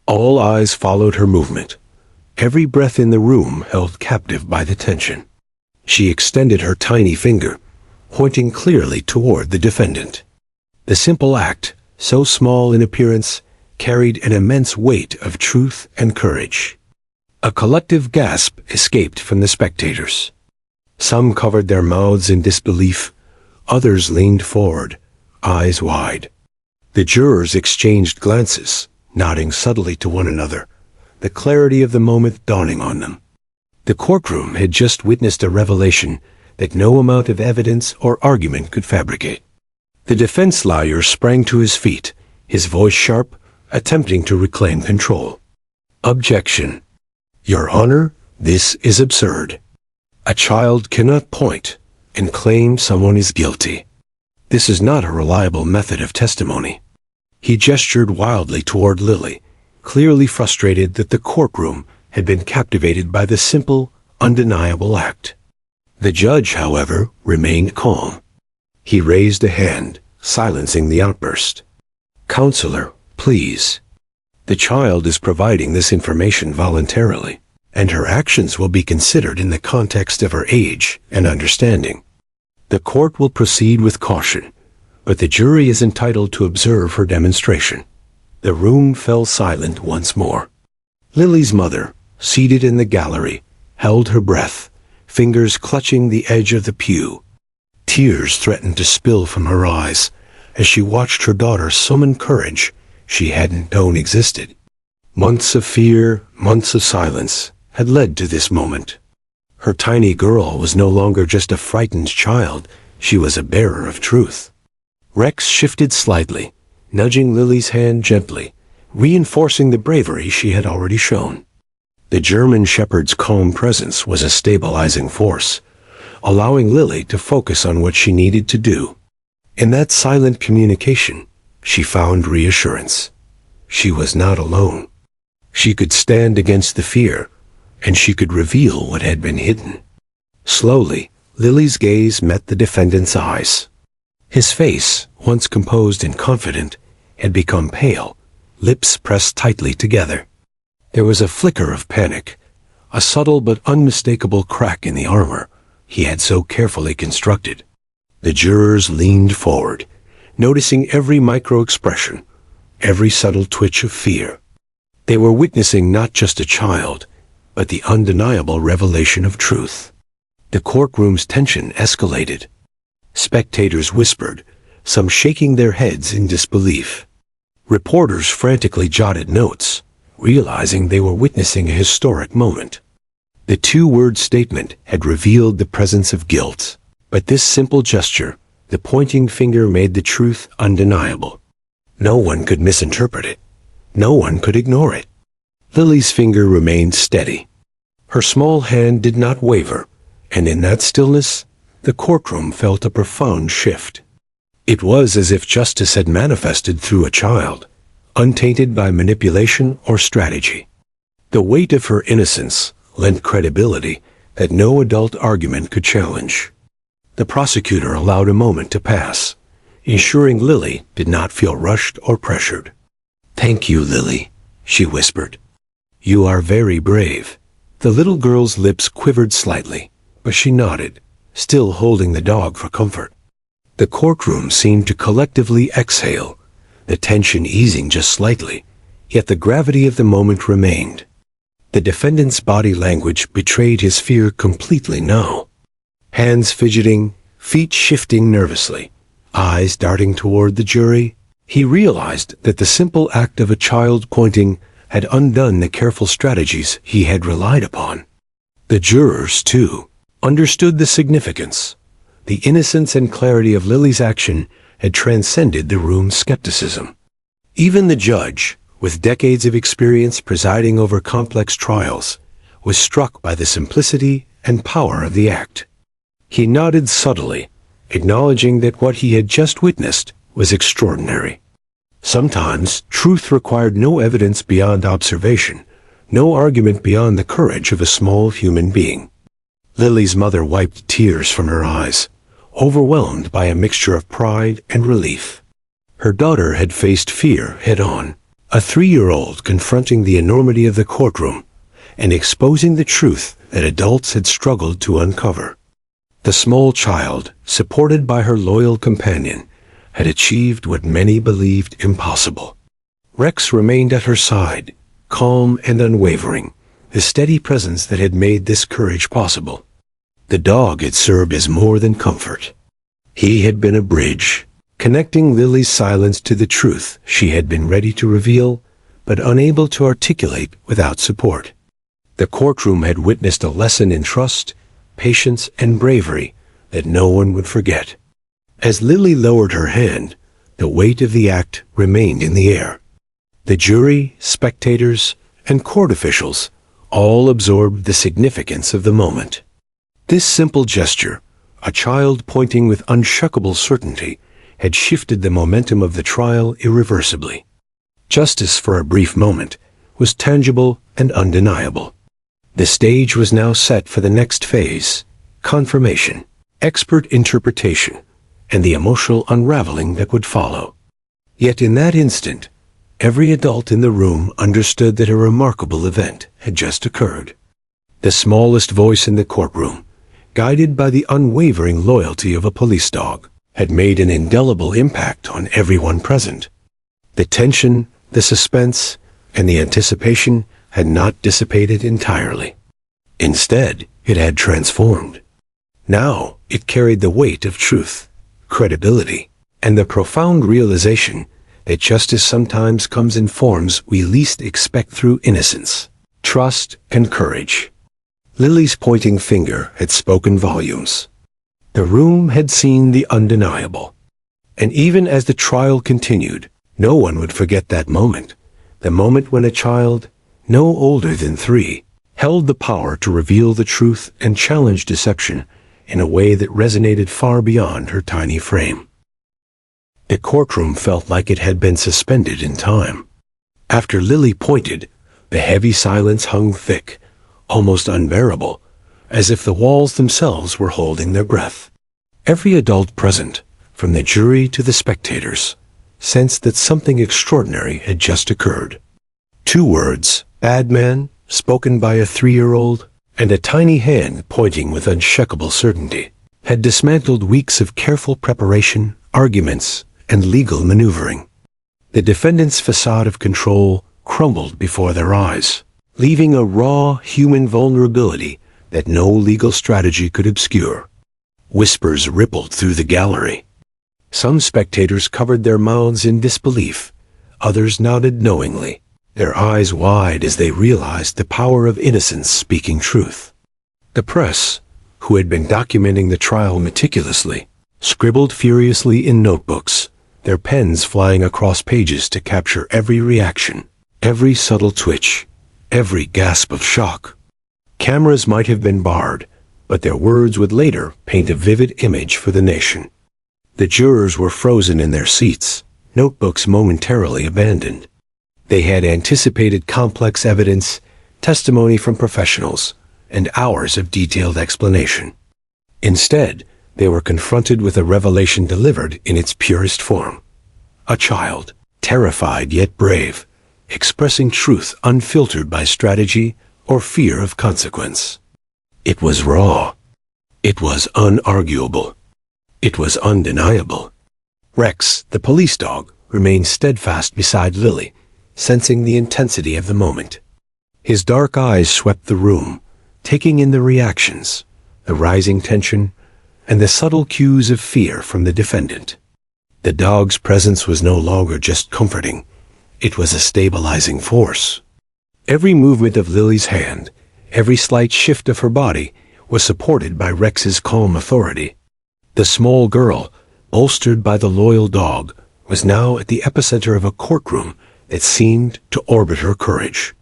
All eyes followed her movement, every breath in the room held captive by the tension. She extended her tiny finger, pointing clearly toward the defendant. The simple act, so small in appearance, carried an immense weight of truth and courage. A collective gasp escaped from the spectators. Some covered their mouths in disbelief, others leaned forward, eyes wide. The jurors exchanged glances, nodding subtly to one another, the clarity of the moment dawning on them. The courtroom had just witnessed a revelation that no amount of evidence or argument could fabricate. The defense lawyer sprang to his feet, his voice sharp, attempting to reclaim control. Objection. Your Honor, this is absurd. A child cannot point and claim someone is guilty. This is not a reliable method of testimony. He gestured wildly toward Lily, clearly frustrated that the courtroom had been captivated by the simple, undeniable act. The judge, however, remained calm. He raised a hand, silencing the outburst. Counselor, please. The child is providing this information voluntarily, and her actions will be considered in the context of her age and understanding. The court will proceed with caution, but the jury is entitled to observe her demonstration. The room fell silent once more. Lily's mother, seated in the gallery, held her breath, fingers clutching the edge of the pew. Tears threatened to spill from her eyes as she watched her daughter summon courage she hadn't known existed. Months of fear, months of silence, had led to this moment. Her tiny girl was no longer just a frightened child, she was a bearer of truth. Rex shifted slightly, nudging Lily's hand gently, reinforcing the bravery she had already shown. The German shepherd's calm presence was a stabilizing force, allowing Lily to focus on what she needed to do. In that silent communication, she found reassurance. She was not alone. She could stand against the fear, and she could reveal what had been hidden. Slowly, Lily's gaze met the defendant's eyes. His face, once composed and confident, had become pale, lips pressed tightly together. There was a flicker of panic, a subtle but unmistakable crack in the armor he had so carefully constructed. The jurors leaned forward, noticing every micro-expression, every subtle twitch of fear. They were witnessing not just a child, but the undeniable revelation of truth. The courtroom's tension escalated. Spectators whispered, some shaking their heads in disbelief. Reporters frantically jotted notes, realizing they were witnessing a historic moment. The two-word statement had revealed the presence of guilt, but this simple gesture, the pointing finger, made the truth undeniable. No one could misinterpret it. No one could ignore it. Lily's finger remained steady. Her small hand did not waver, and in that stillness, the courtroom felt a profound shift. It was as if justice had manifested through a child, untainted by manipulation or strategy. The weight of her innocence lent credibility that no adult argument could challenge. The prosecutor allowed a moment to pass, ensuring Lily did not feel rushed or pressured. "Thank you, Lily," she whispered. "You are very brave." The little girl's lips quivered slightly, but she nodded, still holding the dog for comfort. The courtroom seemed to collectively exhale, the tension easing just slightly, Yet the gravity of the moment remained. The defendant's body language betrayed his fear completely now. Hands fidgeting, feet shifting nervously, eyes darting toward the jury, he realized that the simple act of a child pointing had undone the careful strategies he had relied upon. The jurors, too, understood the significance. The innocence and clarity of Lily's action had transcended the room's skepticism. Even the judge, with decades of experience presiding over complex trials, was struck by the simplicity and power of the act. He nodded subtly, acknowledging that what he had just witnessed was extraordinary. Sometimes truth required no evidence beyond observation, no argument beyond the courage of a small human being. Lily's mother wiped tears from her eyes, overwhelmed by a mixture of pride and relief. Her daughter had faced fear head-on, a 3-year-old confronting the enormity of the courtroom and exposing the truth that adults had struggled to uncover. The small child, supported by her loyal companion, had achieved what many believed impossible. Rex remained at her side, calm and unwavering, the steady presence that had made this courage possible. The dog had served as more than comfort. He had been a bridge, connecting Lily's silence to the truth she had been ready to reveal, but unable to articulate without support. The courtroom had witnessed a lesson in trust, patience, and bravery that no one would forget. As Lily lowered her hand, the weight of the act remained in the air. The jury, spectators, and court officials all absorbed the significance of the moment. This simple gesture, a child pointing with unshakable certainty, had shifted the momentum of the trial irreversibly. Justice, for a brief moment, was tangible and undeniable. The stage was now set for the next phase: confirmation, expert interpretation, and the emotional unraveling that would follow. Yet in that instant, every adult in the room understood that a remarkable event had just occurred. The smallest voice in the courtroom, guided by the unwavering loyalty of a police dog, had made an indelible impact on everyone present. The tension, the suspense, and the anticipation had not dissipated entirely. Instead, it had transformed. Now, it carried the weight of truth, credibility, and the profound realization that justice sometimes comes in forms we least expect through innocence, trust, and courage. Lily's pointing finger had spoken volumes. The room had seen the undeniable. And even as the trial continued, no one would forget that moment, the moment when a child, no older than 3, held the power to reveal the truth and challenge deception in a way that resonated far beyond her tiny frame. The courtroom felt like it had been suspended in time. After Lily pointed, the heavy silence hung thick, almost unbearable, as if the walls themselves were holding their breath. Every adult present, from the jury to the spectators, sensed that something extraordinary had just occurred. 2 words, "bad man," spoken by a 3-year-old, and a tiny hand pointing with unshakable certainty, had dismantled weeks of careful preparation, arguments, and legal maneuvering. The defendant's facade of control crumbled before their eyes, leaving a raw human vulnerability that no legal strategy could obscure. Whispers rippled through the gallery. Some spectators covered their mouths in disbelief, others nodded knowingly, their eyes wide as they realized the power of innocence speaking truth. The press, who had been documenting the trial meticulously, scribbled furiously in notebooks, their pens flying across pages to capture every reaction, every subtle twitch, every gasp of shock. Cameras might have been barred, but their words would later paint a vivid image for the nation. The jurors were frozen in their seats, notebooks momentarily abandoned. They had anticipated complex evidence, testimony from professionals, and hours of detailed explanation. Instead, they were confronted with a revelation delivered in its purest form. A child, terrified yet brave, expressing truth unfiltered by strategy or fear of consequence. It was raw. It was unarguable. It was undeniable. Rex, the police dog, remained steadfast beside Lily, sensing the intensity of the moment. His dark eyes swept the room, taking in the reactions, the rising tension, and the subtle cues of fear from the defendant. The dog's presence was no longer just comforting. It was a stabilizing force. Every movement of Lily's hand, every slight shift of her body, was supported by Rex's calm authority. The small girl, bolstered by the loyal dog, was now at the epicenter of a courtroom that seemed to orbit her courage.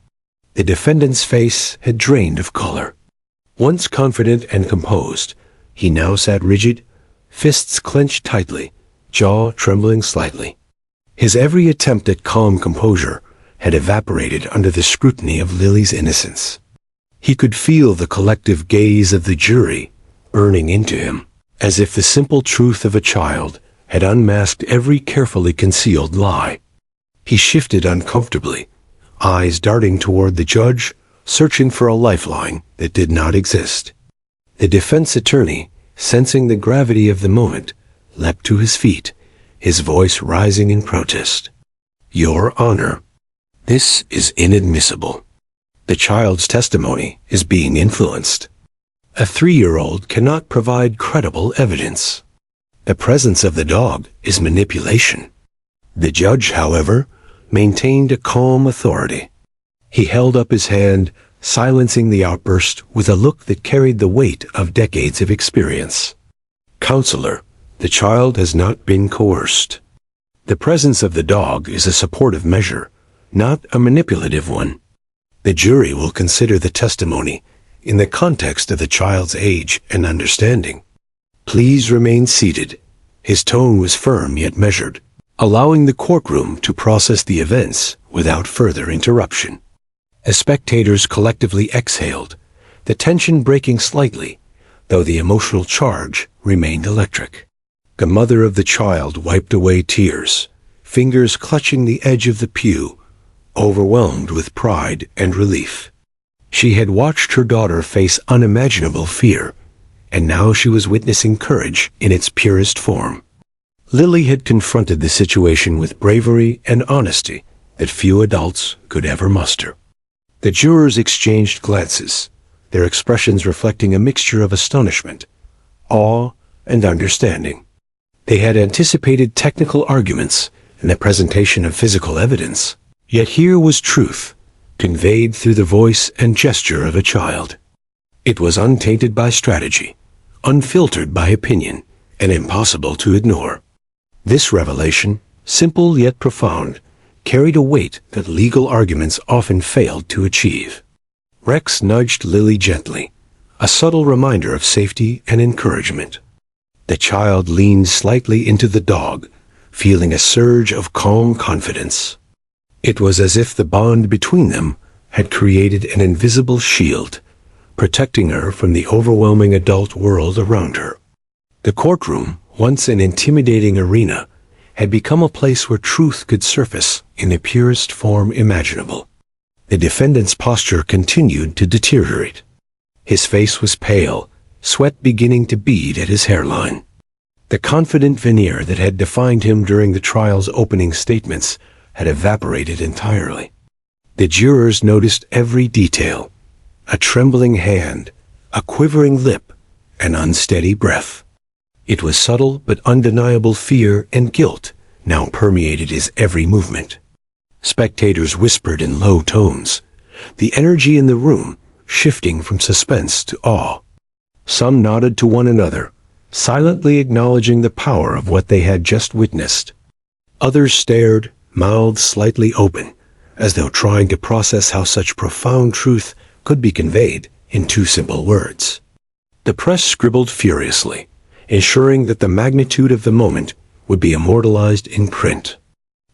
The defendant's face had drained of color. Once confident and composed, he now sat rigid, fists clenched tightly, jaw trembling slightly. His every attempt at calm composure had evaporated under the scrutiny of Lily's innocence. He could feel the collective gaze of the jury burning into him, as if the simple truth of a child had unmasked every carefully concealed lie. He shifted uncomfortably, eyes darting toward the judge, searching for a lifeline that did not exist. The defense attorney, sensing the gravity of the moment, leapt to his feet, his voice rising in protest. "Your Honor, this is inadmissible. The child's testimony is being influenced. A 3-year-old cannot provide credible evidence. The presence of the dog is manipulation." The judge, however, maintained a calm authority. He held up his hand, silencing the outburst with a look that carried the weight of decades of experience. "Counselor, the child has not been coerced. The presence of the dog is a supportive measure, not a manipulative one. The jury will consider the testimony in the context of the child's age and understanding. Please remain seated." His tone was firm yet measured, allowing the courtroom to process the events without further interruption. As spectators collectively exhaled, the tension breaking slightly, though the emotional charge remained electric. The mother of the child wiped away tears, fingers clutching the edge of the pew, overwhelmed with pride and relief. She had watched her daughter face unimaginable fear, and now she was witnessing courage in its purest form. Lily had confronted the situation with bravery and honesty that few adults could ever muster. The jurors exchanged glances, their expressions reflecting a mixture of astonishment, awe, and understanding. They had anticipated technical arguments and the presentation of physical evidence, yet here was truth, conveyed through the voice and gesture of a child. It was untainted by strategy, unfiltered by opinion, and impossible to ignore. This revelation, simple yet profound, carried a weight that legal arguments often failed to achieve. Rex nudged Lily gently, a subtle reminder of safety and encouragement. The child leaned slightly into the dog, feeling a surge of calm confidence. It was as if the bond between them had created an invisible shield, protecting her from the overwhelming adult world around her. The courtroom, once an intimidating arena, had become a place where truth could surface in the purest form imaginable. The defendant's posture continued to deteriorate. His face was pale, sweat beginning to bead at his hairline. The confident veneer that had defined him during the trial's opening statements had evaporated entirely. The jurors noticed every detail: a trembling hand, a quivering lip, an unsteady breath. It was subtle but undeniable fear and guilt now permeated his every movement. Spectators whispered in low tones, the energy in the room shifting from suspense to awe. Some nodded to one another, silently acknowledging the power of what they had just witnessed. Others stared, mouths slightly open, as though trying to process how such profound truth could be conveyed in 2 simple words. The press scribbled furiously, ensuring that the magnitude of the moment would be immortalized in print.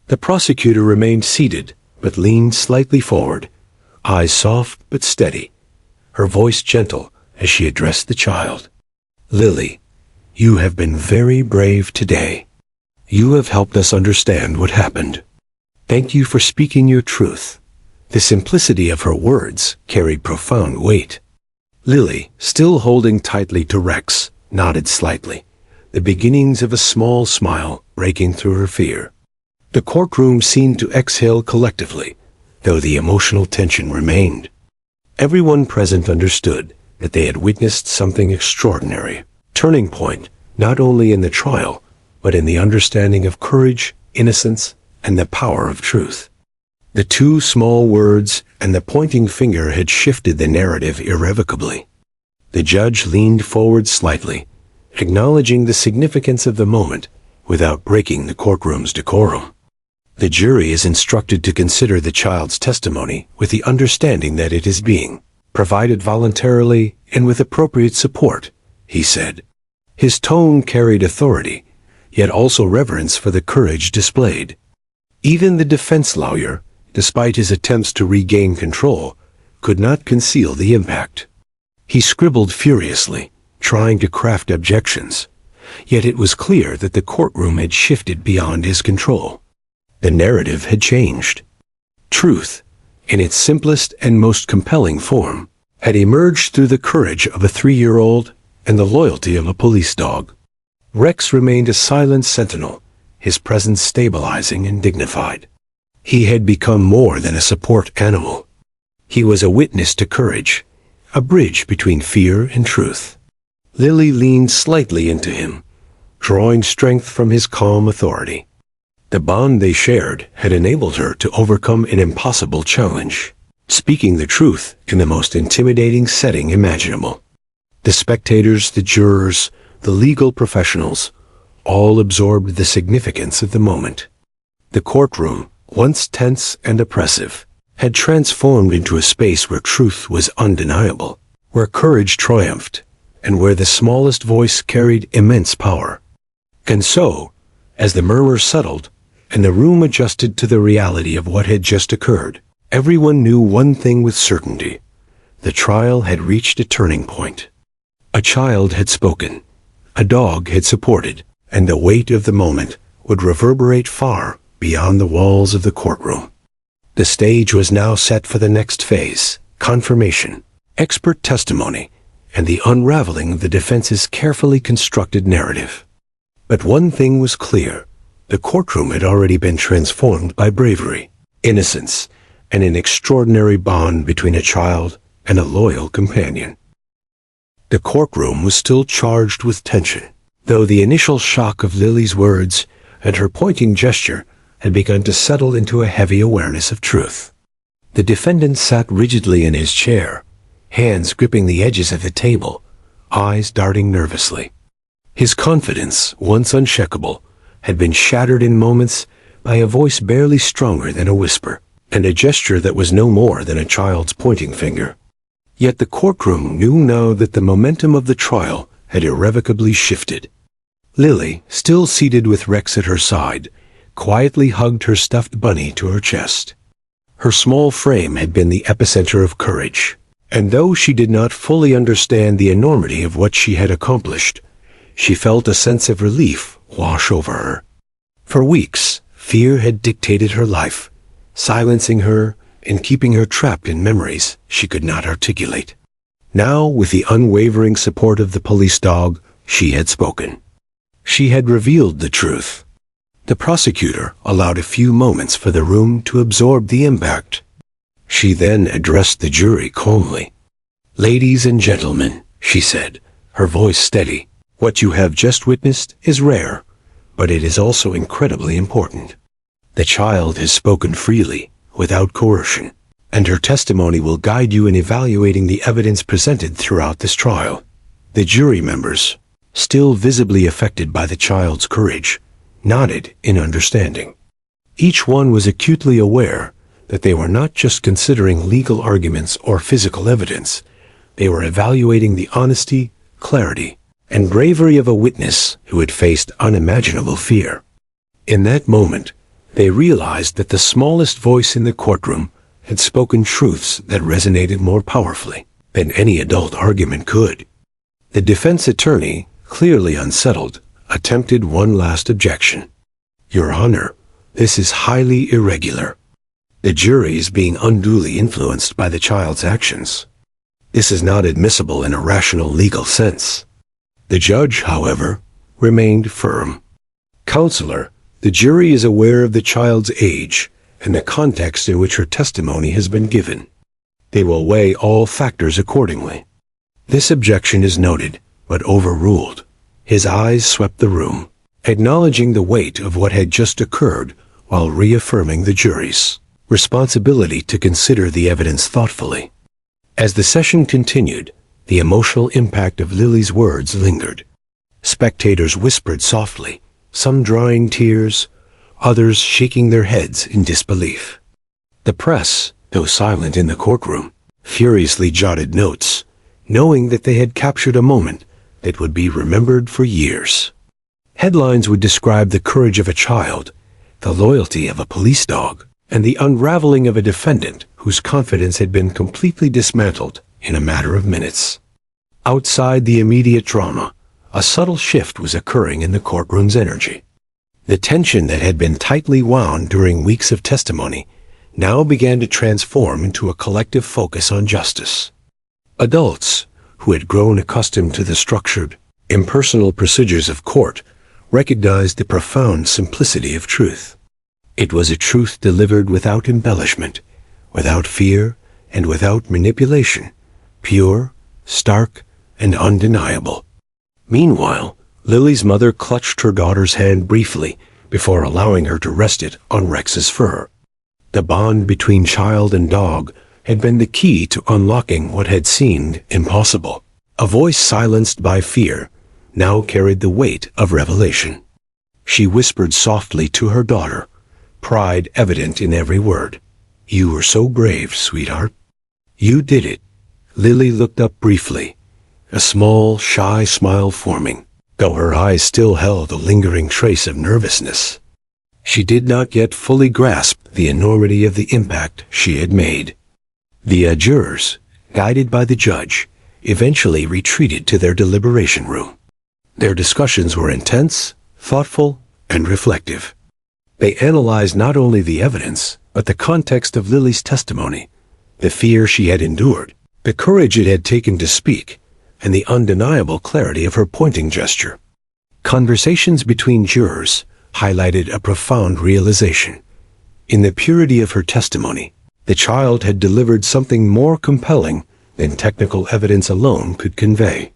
The prosecutor remained seated, but leaned slightly forward, eyes soft but steady, her voice gentle as she addressed the child. "Lily, you have been very brave today. You have helped us understand what happened. Thank you for speaking your truth." The simplicity of her words carried profound weight. Lily, still holding tightly to Rex, nodded slightly, the beginnings of a small smile breaking through her fear. The courtroom seemed to exhale collectively, though the emotional tension remained. Everyone present understood that they had witnessed something extraordinary, turning point not only in the trial, but in the understanding of courage, innocence, and the power of truth. The two small words and the pointing finger had shifted the narrative irrevocably. The judge leaned forward slightly, acknowledging the significance of the moment without breaking the courtroom's decorum. The jury is instructed to consider the child's testimony with the understanding that it is being provided voluntarily and with appropriate support, he said. His tone carried authority, yet also reverence for the courage displayed. Even the defense lawyer, despite his attempts to regain control, could not conceal the impact. He scribbled furiously, trying to craft objections, yet it was clear that the courtroom had shifted beyond his control. The narrative had changed. Truth, in its simplest and most compelling form, had emerged through the courage of a 3-year-old and the loyalty of a police dog. Rex remained a silent sentinel, his presence stabilizing and dignified. He had become more than a support animal. He was a witness to courage, a bridge between fear and truth. Lily leaned slightly into him, drawing strength from his calm authority. The bond they shared had enabled her to overcome an impossible challenge, speaking the truth in the most intimidating setting imaginable. The spectators, the jurors, the legal professionals, all absorbed the significance of the moment. The courtroom, once tense and oppressive, had transformed into a space where truth was undeniable, where courage triumphed, and where the smallest voice carried immense power. And so, as the murmur settled, and the room adjusted to the reality of what had just occurred, everyone knew one thing with certainty. The trial had reached a turning point. A child had spoken, a dog had supported, and the weight of the moment would reverberate far beyond the walls of the courtroom. The stage was now set for the next phase: confirmation, expert testimony, and the unraveling of the defense's carefully constructed narrative. But one thing was clear: the courtroom had already been transformed by bravery, innocence, and an extraordinary bond between a child and a loyal companion. The courtroom was still charged with tension, though the initial shock of Lily's words and her pointing gesture had begun to settle into a heavy awareness of truth. The defendant sat rigidly in his chair, hands gripping the edges of the table, eyes darting nervously. His confidence, once unshakable, had been shattered in moments by a voice barely stronger than a whisper, and a gesture that was no more than a child's pointing finger. Yet the courtroom knew now that the momentum of the trial had irrevocably shifted. Lily, still seated with Rex at her side, quietly hugged her stuffed bunny to her chest. Her small frame had been the epicenter of courage, and though she did not fully understand the enormity of what she had accomplished, she felt a sense of relief wash over her. For weeks, fear had dictated her life, silencing her and keeping her trapped in memories she could not articulate. Now, with the unwavering support of the police dog, she had spoken. She had revealed the truth. The prosecutor allowed a few moments for the room to absorb the impact. She then addressed the jury calmly. "Ladies and gentlemen," she said, her voice steady, "what you have just witnessed is rare, but it is also incredibly important. The child has spoken freely, without coercion, and her testimony will guide you in evaluating the evidence presented throughout this trial." The jury members, still visibly affected by the child's courage, nodded in understanding. Each one was acutely aware that they were not just considering legal arguments or physical evidence. They were evaluating the honesty, clarity, and bravery of a witness who had faced unimaginable fear. In that moment, they realized that the smallest voice in the courtroom had spoken truths that resonated more powerfully than any adult argument could. The defense attorney, clearly unsettled, attempted one last objection. "Your Honor, this is highly irregular. The jury is being unduly influenced by the child's actions. This is not admissible in a rational legal sense." The judge, however, remained firm. "Counselor, The jury is aware of the child's age and the context in which her testimony has been given. They will weigh all factors accordingly. This objection is noted, but overruled. His eyes swept the room, acknowledging the weight of what had just occurred while reaffirming the jury's responsibility to consider the evidence thoughtfully. As the session continued, the emotional impact of Lily's words lingered. Spectators whispered softly, some drying tears, others shaking their heads in disbelief. The press, though silent in the courtroom, furiously jotted notes, knowing that they had captured a moment that would be remembered for years. Headlines would describe the courage of a child, the loyalty of a police dog, and the unraveling of a defendant whose confidence had been completely dismantled in a matter of minutes. Outside the immediate drama, a subtle shift was occurring in the courtroom's energy. The tension that had been tightly wound during weeks of testimony now began to transform into a collective focus on justice. Adults, who had grown accustomed to the structured, impersonal procedures of court, recognized the profound simplicity of truth. It was a truth delivered without embellishment, without fear, and without manipulation, pure, stark, and undeniable. Meanwhile, Lily's mother clutched her daughter's hand briefly before allowing her to rest it on Rex's fur. The bond between child and dog had been the key to unlocking what had seemed impossible. A voice silenced by fear now carried the weight of revelation. She whispered softly to her daughter, pride evident in every word. "You were so brave, sweetheart. You did it." Lily looked up briefly, a small, shy smile forming, though her eyes still held a lingering trace of nervousness. She did not yet fully grasp the enormity of the impact she had made. The jurors, guided by the judge, eventually retreated to their deliberation room. Their discussions were intense, thoughtful, and reflective. They analyzed not only the evidence, but the context of Lily's testimony, the fear she had endured, the courage it had taken to speak, and the undeniable clarity of her pointing gesture. Conversations between jurors highlighted a profound realization. In the purity of her testimony, the child had delivered something more compelling than technical evidence alone could convey.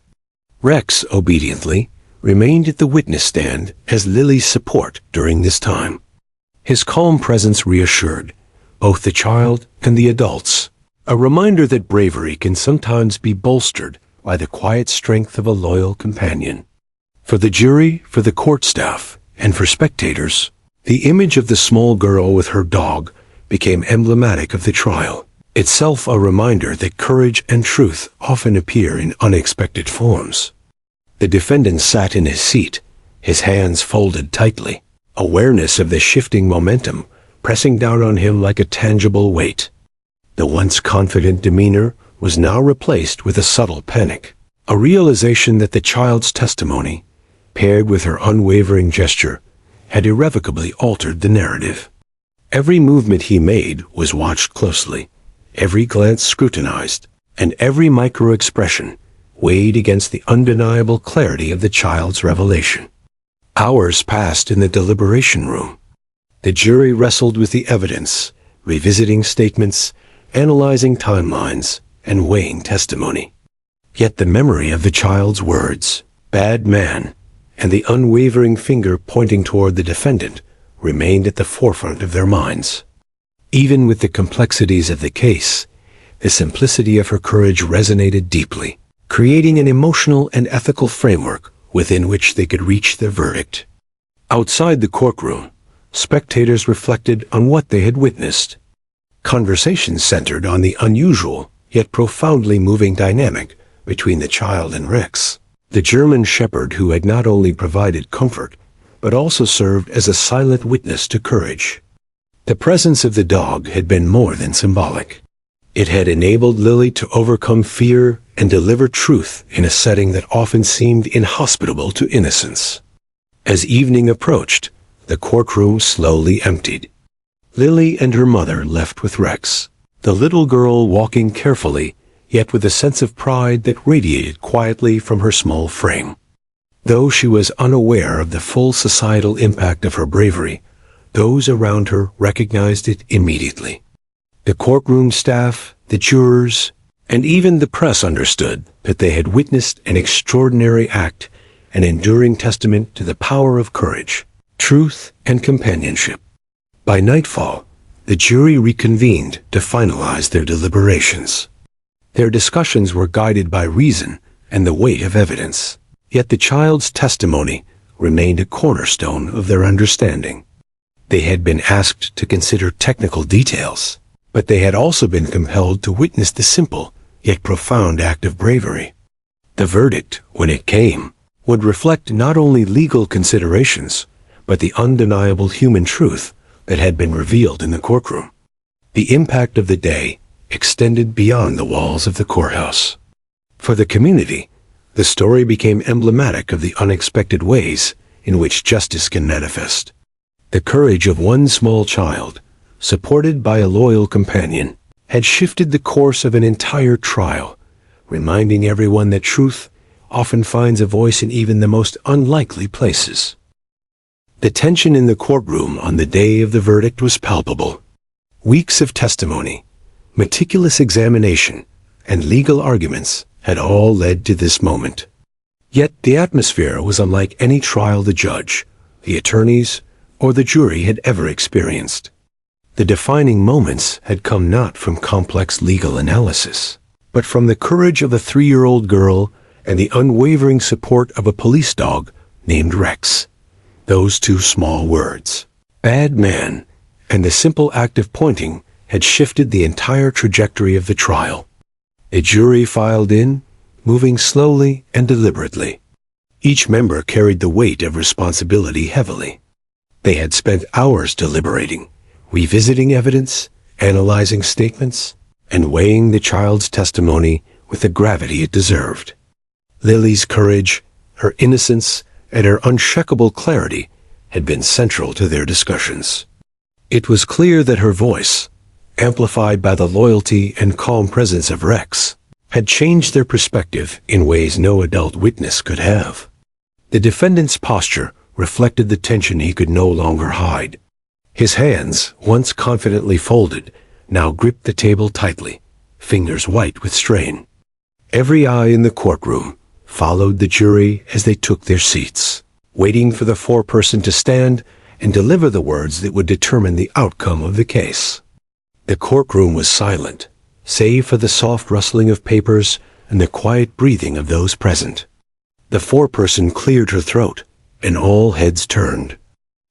Rex, obediently, remained at the witness stand as Lily's support during this time. His calm presence reassured both the child and the adults, a reminder that bravery can sometimes be bolstered by the quiet strength of a loyal companion. For the jury, for the court staff, and for spectators, the image of the small girl with her dog became emblematic of the trial, itself a reminder that courage and truth often appear in unexpected forms. The defendant sat in his seat, his hands folded tightly, awareness of the shifting momentum pressing down on him like a tangible weight. The once confident demeanor was now replaced with a subtle panic, a realization that the child's testimony, paired with her unwavering gesture, had irrevocably altered the narrative. Every movement he made was watched closely, every glance scrutinized, and every micro-expression weighed against the undeniable clarity of the child's revelation. Hours passed in the deliberation room. The jury wrestled with the evidence, revisiting statements, analyzing timelines, and weighing testimony. Yet the memory of the child's words, "bad man," and the unwavering finger pointing toward the defendant remained at the forefront of their minds. Even with the complexities of the case, the simplicity of her courage resonated deeply, creating an emotional and ethical framework within which they could reach their verdict. Outside the courtroom, spectators reflected on what they had witnessed. Conversations centered on the unusual, yet profoundly moving dynamic between the child and Rex, the German shepherd who had not only provided comfort, but also served as a silent witness to courage. The presence of the dog had been more than symbolic. It had enabled Lily to overcome fear and deliver truth in a setting that often seemed inhospitable to innocence. As evening approached, the courtroom slowly emptied. Lily and her mother left with Rex, the little girl walking carefully, yet with a sense of pride that radiated quietly from her small frame. Though she was unaware of the full societal impact of her bravery, those around her recognized it immediately. The courtroom staff, the jurors, and even the press understood that they had witnessed an extraordinary act, an enduring testament to the power of courage, truth, and companionship. By nightfall, the jury reconvened to finalize their deliberations. Their discussions were guided by reason and the weight of evidence, yet the child's testimony remained a cornerstone of their understanding. They had been asked to consider technical details, but they had also been compelled to witness the simple yet profound act of bravery. The verdict, when it came, would reflect not only legal considerations, but the undeniable human truth that had been revealed in the courtroom. The impact of the day extended beyond the walls of the courthouse. For the community, the story became emblematic of the unexpected ways in which justice can manifest. The courage of one small child, supported by a loyal companion, had shifted the course of an entire trial, reminding everyone that truth often finds a voice in even the most unlikely places. The tension in the courtroom on the day of the verdict was palpable. Weeks of testimony, meticulous examination, and legal arguments had all led to this moment. Yet the atmosphere was unlike any trial the judge, the attorneys, or the jury had ever experienced. The defining moments had come not from complex legal analysis, but from the courage of a 3-year-old girl and the unwavering support of a police dog named Rex. Those two small words, bad man, and the simple act of pointing had shifted the entire trajectory of the trial. A jury filed in, moving slowly and deliberately. Each member carried the weight of responsibility heavily. They had spent hours deliberating, revisiting evidence, analyzing statements, and weighing the child's testimony with the gravity it deserved. Lily's courage, her innocence, and her unshakable clarity had been central to their discussions. It was clear that her voice, amplified by the loyalty and calm presence of Rex, had changed their perspective in ways no adult witness could have. The defendant's posture reflected the tension he could no longer hide. His hands, once confidently folded, now gripped the table tightly, fingers white with strain. Every eye in the courtroom followed the jury as they took their seats, waiting for the foreperson to stand and deliver the words that would determine the outcome of the case. The courtroom was silent, save for the soft rustling of papers and the quiet breathing of those present. The foreperson cleared her throat, and all heads turned.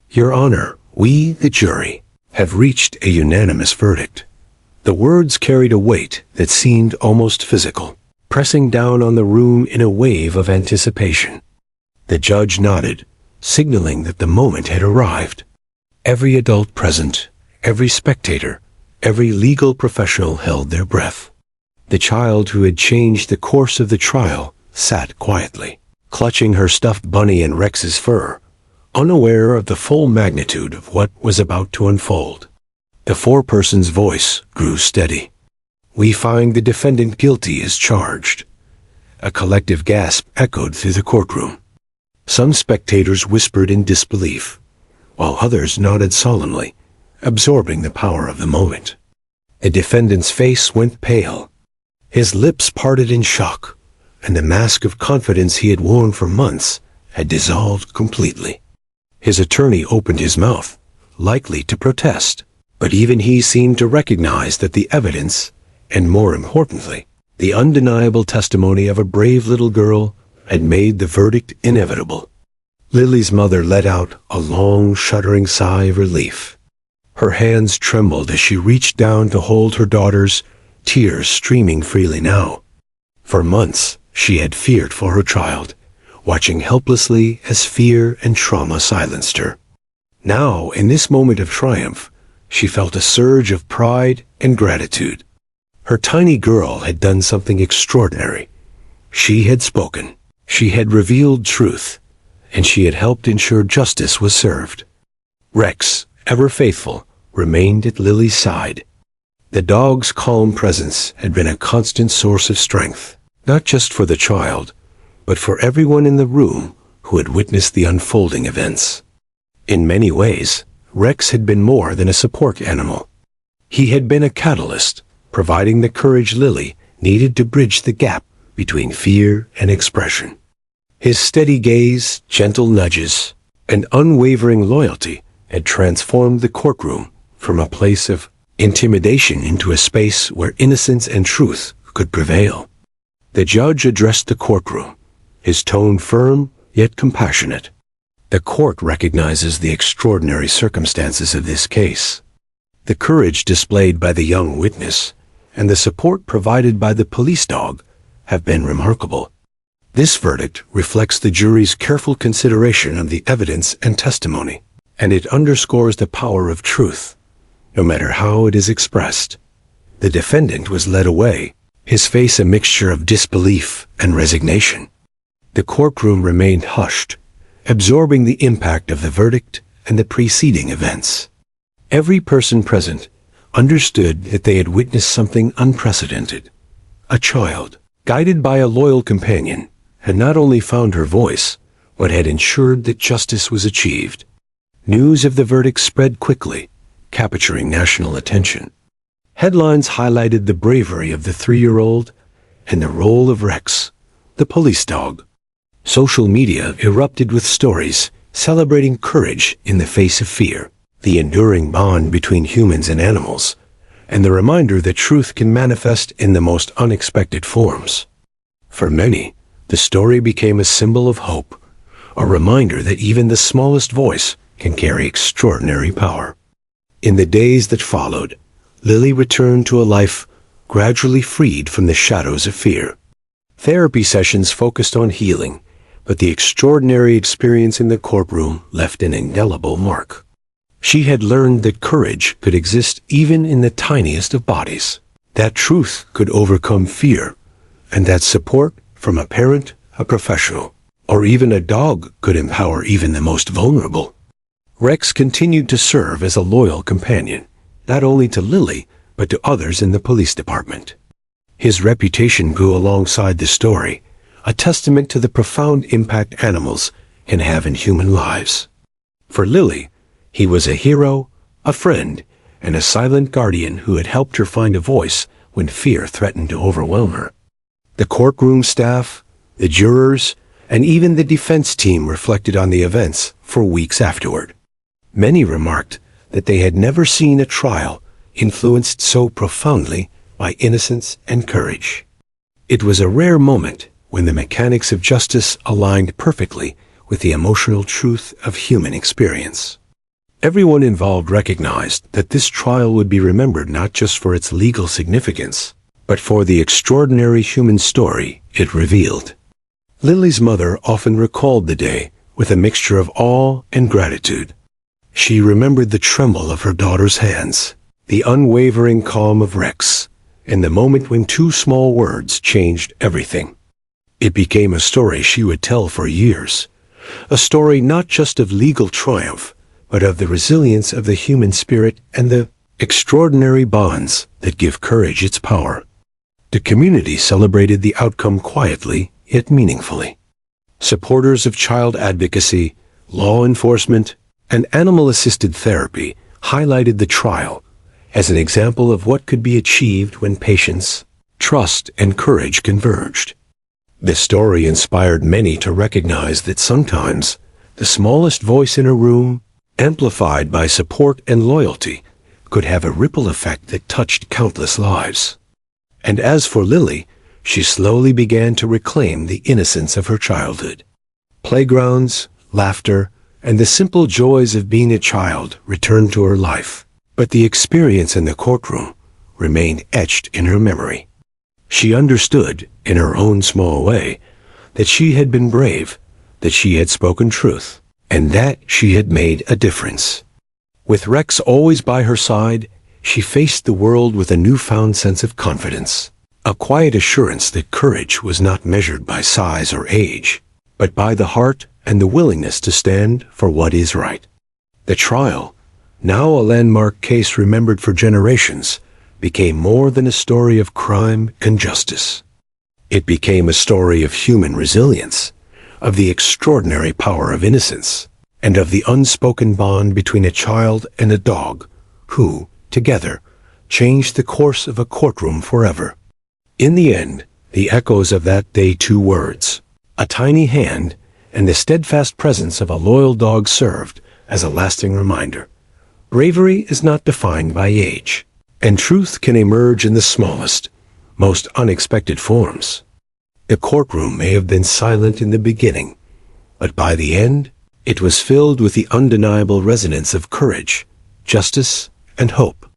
Your Honor, we, the jury, have reached a unanimous verdict. The words carried a weight that seemed almost physical, pressing down on the room in a wave of anticipation. The judge nodded, signaling that the moment had arrived. Every adult present, every spectator, every legal professional held their breath. The child who had changed the course of the trial sat quietly, clutching her stuffed bunny and Rex's fur, unaware of the full magnitude of what was about to unfold. The foreperson's voice grew steady. We find the defendant guilty as charged. A collective gasp echoed through the courtroom. Some spectators whispered in disbelief, while others nodded solemnly, absorbing the power of the moment. The defendant's face went pale. His lips parted in shock, and the mask of confidence he had worn for months had dissolved completely. His attorney opened his mouth, likely to protest, but even he seemed to recognize that the evidence, and more importantly, the undeniable testimony of a brave little girl, had made the verdict inevitable. Lily's mother let out a long, shuddering sigh of relief. Her hands trembled as she reached down to hold her daughter's, tears streaming freely now. For months, she had feared for her child, watching helplessly as fear and trauma silenced her. Now, in this moment of triumph, she felt a surge of pride and gratitude. Her tiny girl had done something extraordinary. She had spoken. She had revealed truth, and she had helped ensure justice was served. Rex, ever faithful, remained at Lily's side. The dog's calm presence had been a constant source of strength, not just for the child, but for everyone in the room who had witnessed the unfolding events. In many ways, Rex had been more than a support animal. He had been a catalyst, providing the courage Lily needed to bridge the gap between fear and expression. His steady gaze, gentle nudges, and unwavering loyalty had transformed the courtroom from a place of intimidation into a space where innocence and truth could prevail. The judge addressed the courtroom, his tone firm yet compassionate. The court recognizes the extraordinary circumstances of this case. The courage displayed by the young witness and the support provided by the police dog have been remarkable. This verdict reflects the jury's careful consideration of the evidence and testimony, and it underscores the power of truth, no matter how it is expressed. The defendant was led away, his face a mixture of disbelief and resignation. The courtroom remained hushed, absorbing the impact of the verdict and the preceding events. Every person present understood that they had witnessed something unprecedented. A child, guided by a loyal companion, had not only found her voice, but had ensured that justice was achieved. News of the verdict spread quickly, capturing national attention. Headlines highlighted the bravery of the 3-year-old and the role of Rex, the police dog. Social media erupted with stories celebrating courage in the face of fear, the enduring bond between humans and animals, and the reminder that truth can manifest in the most unexpected forms. For many, the story became a symbol of hope, a reminder that even the smallest voice can carry extraordinary power. In the days that followed, Lily returned to a life gradually freed from the shadows of fear. Therapy sessions focused on healing, but the extraordinary experience in the courtroom left an indelible mark. She had learned that courage could exist even in the tiniest of bodies, that truth could overcome fear, and that support from a parent, a professional, or even a dog could empower even the most vulnerable. Rex continued to serve as a loyal companion, not only to Lily, but to others in the police department. His reputation grew alongside the story, a testament to the profound impact animals can have in human lives. For Lily, he was a hero, a friend, and a silent guardian who had helped her find a voice when fear threatened to overwhelm her. The courtroom staff, the jurors, and even the defense team reflected on the events for weeks afterward. Many remarked that they had never seen a trial influenced so profoundly by innocence and courage. It was a rare moment when the mechanics of justice aligned perfectly with the emotional truth of human experience. Everyone involved recognized that this trial would be remembered not just for its legal significance, but for the extraordinary human story it revealed. Lily's mother often recalled the day with a mixture of awe and gratitude. She remembered the tremble of her daughter's hands, the unwavering calm of Rex, and the moment when 2 small words changed everything. It became a story she would tell for years, a story not just of legal triumph, but of the resilience of the human spirit and the extraordinary bonds that give courage its power. The community celebrated the outcome quietly yet meaningfully. Supporters of child advocacy, law enforcement, and animal-assisted therapy highlighted the trial as an example of what could be achieved when patience, trust, and courage converged. The story inspired many to recognize that sometimes the smallest voice in a room, amplified by support and loyalty, could have a ripple effect that touched countless lives. And as for Lily, she slowly began to reclaim the innocence of her childhood. Playgrounds, laughter, and the simple joys of being a child returned to her life, but the experience in the courtroom remained etched in her memory. She understood, in her own small way, that she had been brave, that she had spoken truth, and that she had made a difference. With Rex always by her side, she faced the world with a newfound sense of confidence, a quiet assurance that courage was not measured by size or age, but by the heart and the willingness to stand for what is right. The trial, now a landmark case remembered for generations, became more than a story of crime and justice. It became a story of human resilience, of the extraordinary power of innocence, and of the unspoken bond between a child and a dog, who, together, changed the course of a courtroom forever. In the end, the echoes of that day, two words, a tiny hand, and the steadfast presence of a loyal dog served as a lasting reminder. Bravery is not defined by age, and truth can emerge in the smallest, most unexpected forms. The courtroom may have been silent in the beginning, but by the end, it was filled with the undeniable resonance of courage, justice, and hope.